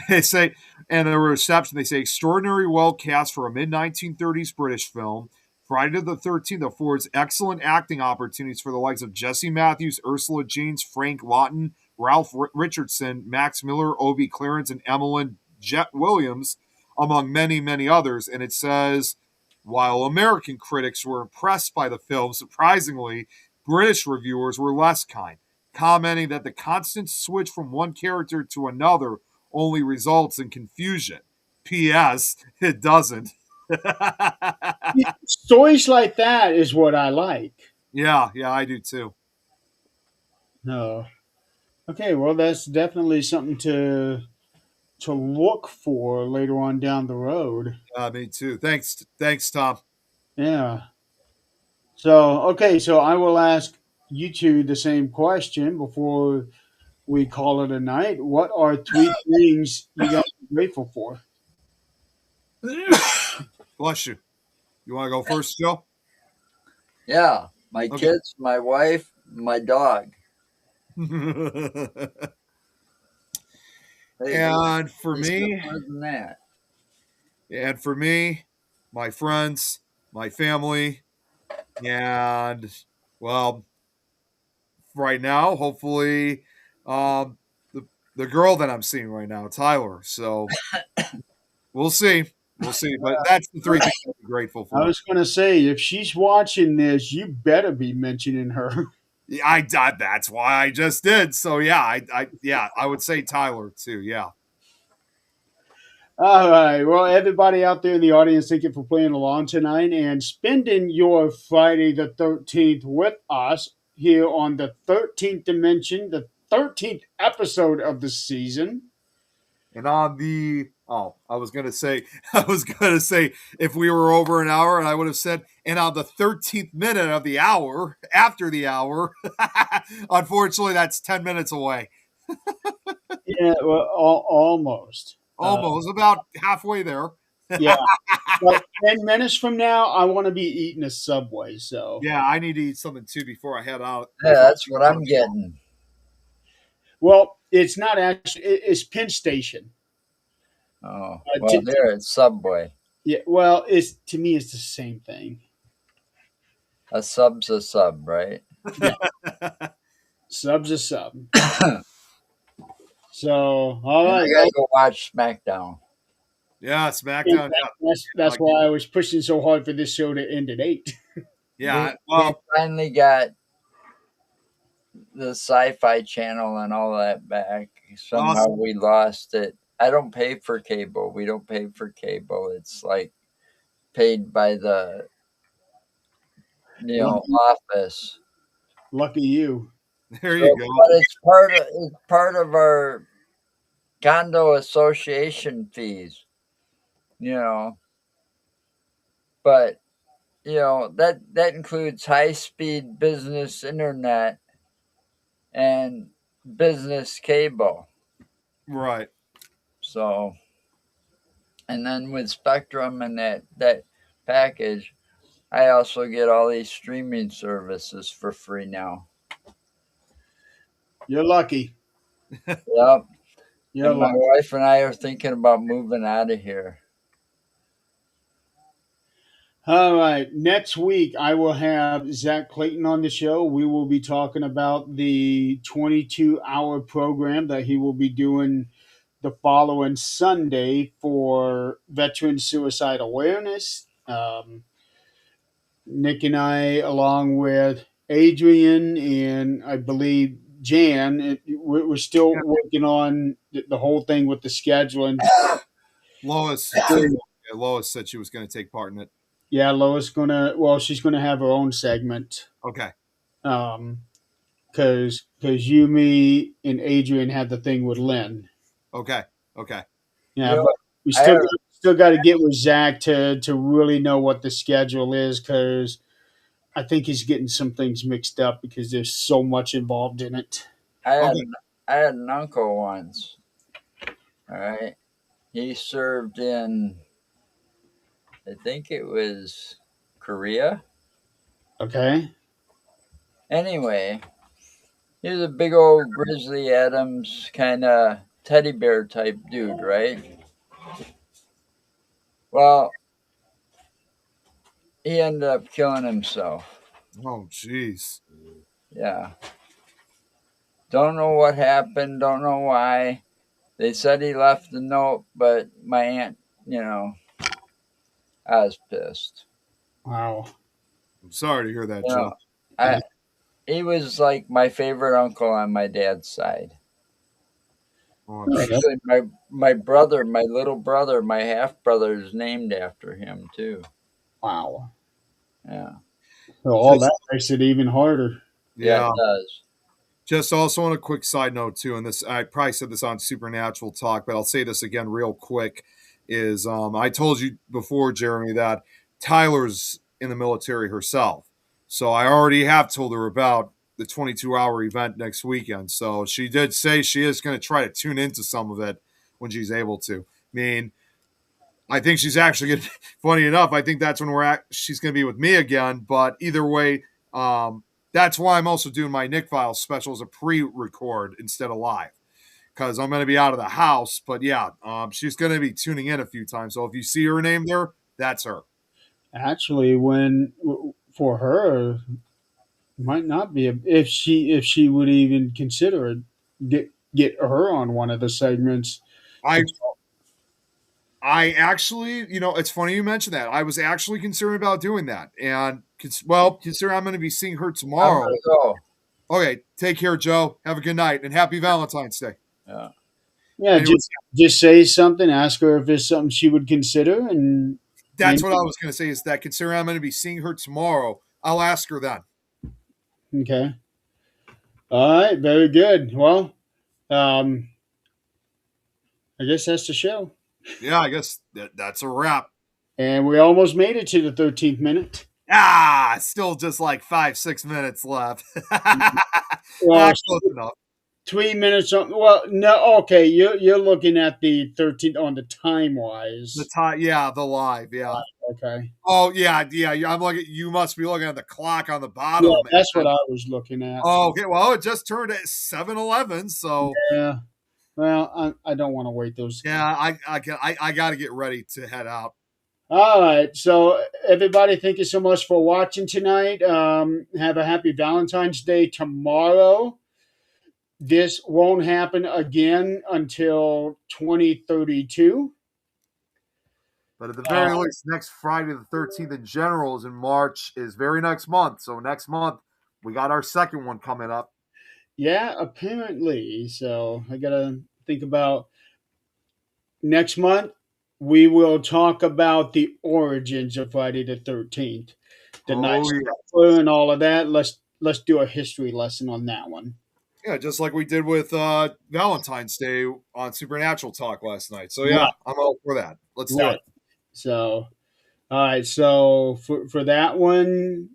they say, and the reception, they say, extraordinary well cast for a mid 1930s British film. Friday the 13th affords excellent acting opportunities for the likes of Jesse Matthews, Ursula Jeans, Frank Lawton, Ralph Richardson, Max Miller, Obi Clarence, and Emmeline Jet Williams, among many, many others. And it says, while American critics were impressed by the film, surprisingly, British reviewers were less kind, commenting that the constant switch from one character to another only results in confusion. P.S. It doesn't. Stories like that is what I like. Yeah, I do too. No. Okay, well, that's definitely something to look for later on down the road. Me too. Thanks, Tom. Yeah. So, okay, so I will ask you two the same question before we call it a night. What are three things you guys are grateful for? Bless you. You want to go first, Joe? Yeah, my Okay. kids, my wife, my dog. and for They said me, more than that. and for me, my friends, my family, and well, right now, hopefully, um, the the girl that I'm seeing right now, Tyler. So we'll see, we'll see. But that's the three things I'm grateful I for. was going to say, if she's watching this, you better be mentioning her. Yeah, that's why I just did. So yeah, yeah, I would say Tyler too. Yeah. All right. Well, everybody out there in the audience, thank you for playing along tonight and spending your Friday the 13th with us here on the 13th Dimension, the 13th episode of the season. And on the I was gonna say I was gonna say if we were over an hour, and I would have said, and on the 13th minute of the hour after the hour, unfortunately, that's 10 minutes away. Yeah, well, almost. Almost about halfway there. Yeah. But 10 minutes from now, I want to be eating a Subway. So, Yeah, I need to eat something too before I head out. Yeah, Before that's what I'm getting. well, it's not actually, it's Penn Station. Oh, Uh, well, to, here it's Subway. yeah, well, it's to me, it's the same thing. A sub's a sub, right? Yeah, sub's a sub. So, all And I right. Well, gotta go watch SmackDown. Yeah, and SmackDown. Yeah, that's why I was pushing so hard for this show to end at 8. yeah. They Well, finally got the Sci-Fi Channel and all that back. Somehow awesome. we lost it. I don't pay for cable. We don't pay for cable. It's like paid by the Lucky, office. lucky you. There So, you go. but it's part of our condo association fees. You know, but that includes high speed business internet and business cable. Right. So, and then with Spectrum and that package, I also get all these streaming services for free now. You're lucky. Yep. You're And my lucky. wife and I are thinking about moving out of here. All right. Next week, I will have Zach Clayton on the show. We will be talking about the 22-hour program that he will be doing the following Sunday for Veteran Suicide Awareness. Nick and I, along with Adrian and I believe Jan, we're still working on the whole thing with the scheduling. Lois, Lois said she was going to take part in it. Yeah, Lois she's gonna have her own segment. Okay. Um, because you, me, and Adrian had the thing with Lynn. Okay. Okay. Yeah, You know, but we I still got to get with Zach to really know what the schedule is because I think he's getting some things mixed up because there's so much involved in it. I had Okay. I had an uncle once. All right, he served in, I think it was Korea. Okay. Anyway, He's a big old Grizzly Adams kind of teddy bear type dude, right? Well, he ended up killing himself. Oh, jeez. Yeah. Don't know what happened. Don't know why. They said he left a note, but my aunt, you know, I was pissed. Wow. I'm sorry to hear that, You know, Joe. I he was like my favorite uncle on my dad's side. Oh, Yeah, Actually, my brother, my little brother, my half brother is named after him too. wow. Yeah, So all just that makes it even harder. yeah, yeah. it does. Just also on a quick side note too, and this I probably said this on Supernatural Talk, but I'll say this again real quick. Is I told you before, Jeremy, that Tyler's in the military herself, so I already have told her about the 22-hour event next weekend. So she did say she is going to try to tune into some of it when she's able to. I mean, I think she's actually going to. Funny enough, I think that's when she's going to be with me again. But either way, that's why I'm also doing my Nick Files special as a pre-record instead of live because I'm going to be out of the house. But yeah, she's going to be tuning in a few times. So if you see her name there, that's her. Actually, when for her might not be if she would even consider it, get her on one of the segments. I I actually, it's funny you mentioned that. I was actually concerned about doing that, and well, considering I'm going to be seeing her I'm tomorrow. gonna go. Okay, take care, Joe. Have a good night and happy Valentine's Day. Yeah. Yeah, Anyways, just say something. Ask her if it's something she would consider, and you that's what I was going to say is that considering I'm going to be seeing her tomorrow, I'll ask her then. okay. All right, very good. Well, um, I guess that's the show, Yeah, I guess that's a wrap. and we almost made it to the 13th minute. Still just like 5, 6 minutes left. Well, Close enough. 3 minutes. Well, no, okay. You're looking at the 13th on the time The wise. time, yeah, the live, yeah. Okay. Oh, yeah, yeah. I'm looking. You must be looking at the clock on the Yeah, bottom. that's what And, I was looking at. oh, okay. Well, it just turned at 7:11, so Yeah. Well, I don't want to wait those. yeah, I got to get ready to head out. All right. So, everybody, thank you so much for watching tonight. Have a happy Valentine's Day tomorrow. This won't happen again until 2032. But at the Uh, very least, next Friday the 13th in general is in March, is very next month. So next month we got our second one coming up. yeah, apparently. So, I got to think about next month. We will talk about the origins of Friday the 13th, the Night Oh yeah. Stalker and all of that. Let's do a history lesson on that one. Yeah, just like we did with Valentine's Day on Supernatural Talk last night. So Right. yeah, I'm all for that. Let's do Right. it. So, all right. So for that one,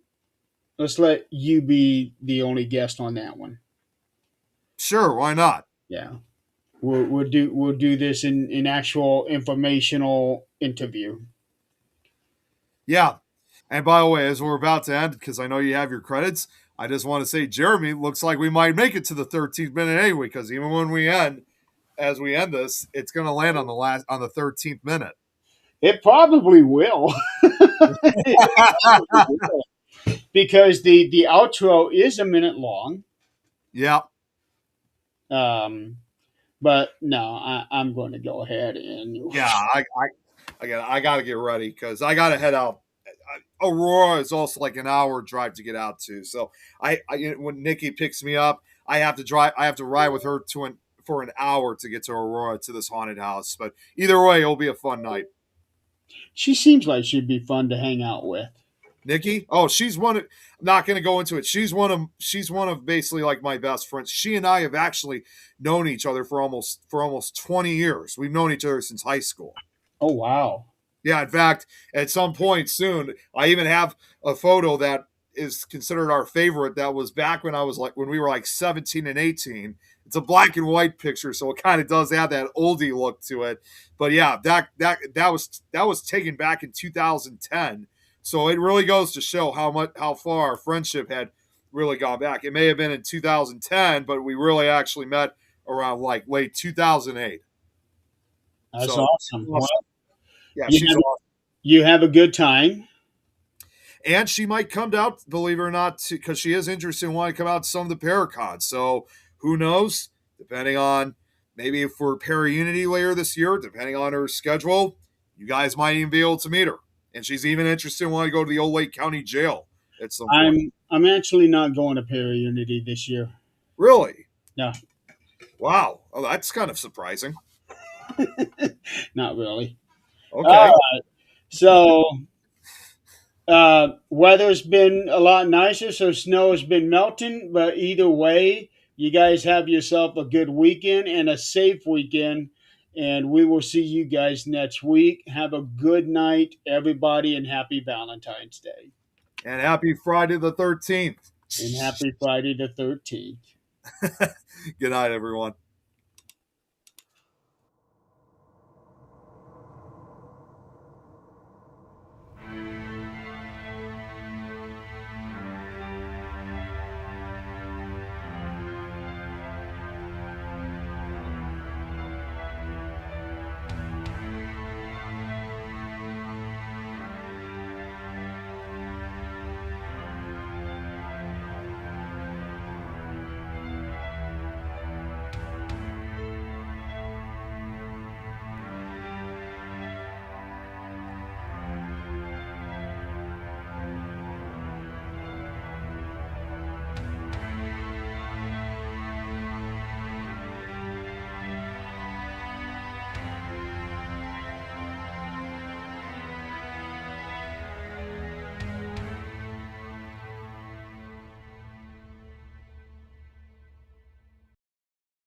let's let you be the only guest on that one. Sure, why not? Yeah. We'll do this in actual informational interview. Yeah. And by the way, as we're about to end, because I know you have your credits, I just want to say, Jeremy, looks like we might make it to the 13th minute anyway, because even when as we end this, it's going to land on the 13th minute. It probably will. Because the outro is a minute long. Yeah. But no, I'm going to go ahead and Yeah, I got to get ready because I got to head out. Aurora is also like an hour drive to get out to. So when Nikki picks me up, I have to drive. I have to ride with her for an hour to get to Aurora to this haunted house. But either way, it'll be a fun night. she seems like she'd be fun to hang out with. Nikki, oh, she's one of. I'm not going to go into it. She's one of basically like my best friends. She and I have actually known each other for almost 20 years. We've known each other since high school. Oh wow. Yeah, in fact, at some point soon, I even have a photo that is considered our favorite. That was back when we were like 17 and 18. It's a black and white picture, so it kind of does have that oldie look to it. But yeah, that was taken back in 2010. So it really goes to show how far our friendship had really gone back. It may have been in 2010, but we really actually met around like late 2008. That's So awesome. Well, yeah, you she's have, awesome. you have a good time. And she might come out, believe it or not, because she is interested in wanting to come out to some of the Paracons. So who knows? Depending on maybe for Para-Unity later this year, depending on her schedule, you guys might even be able to meet her. And she's even interested in wanting to go to the Old Lake County Jail at some point. I'm actually not going to Perry Unity this year. Really? No, Wow. Oh, that's kind of surprising. not really. Okay. So weather's been a lot nicer, so snow has been melting. But either way, you guys have yourself a good weekend and a safe weekend. And we will see you guys next week. Have a good night, everybody, and happy Valentine's Day. And happy Friday the 13th. And happy Friday the 13th. Good night, everyone.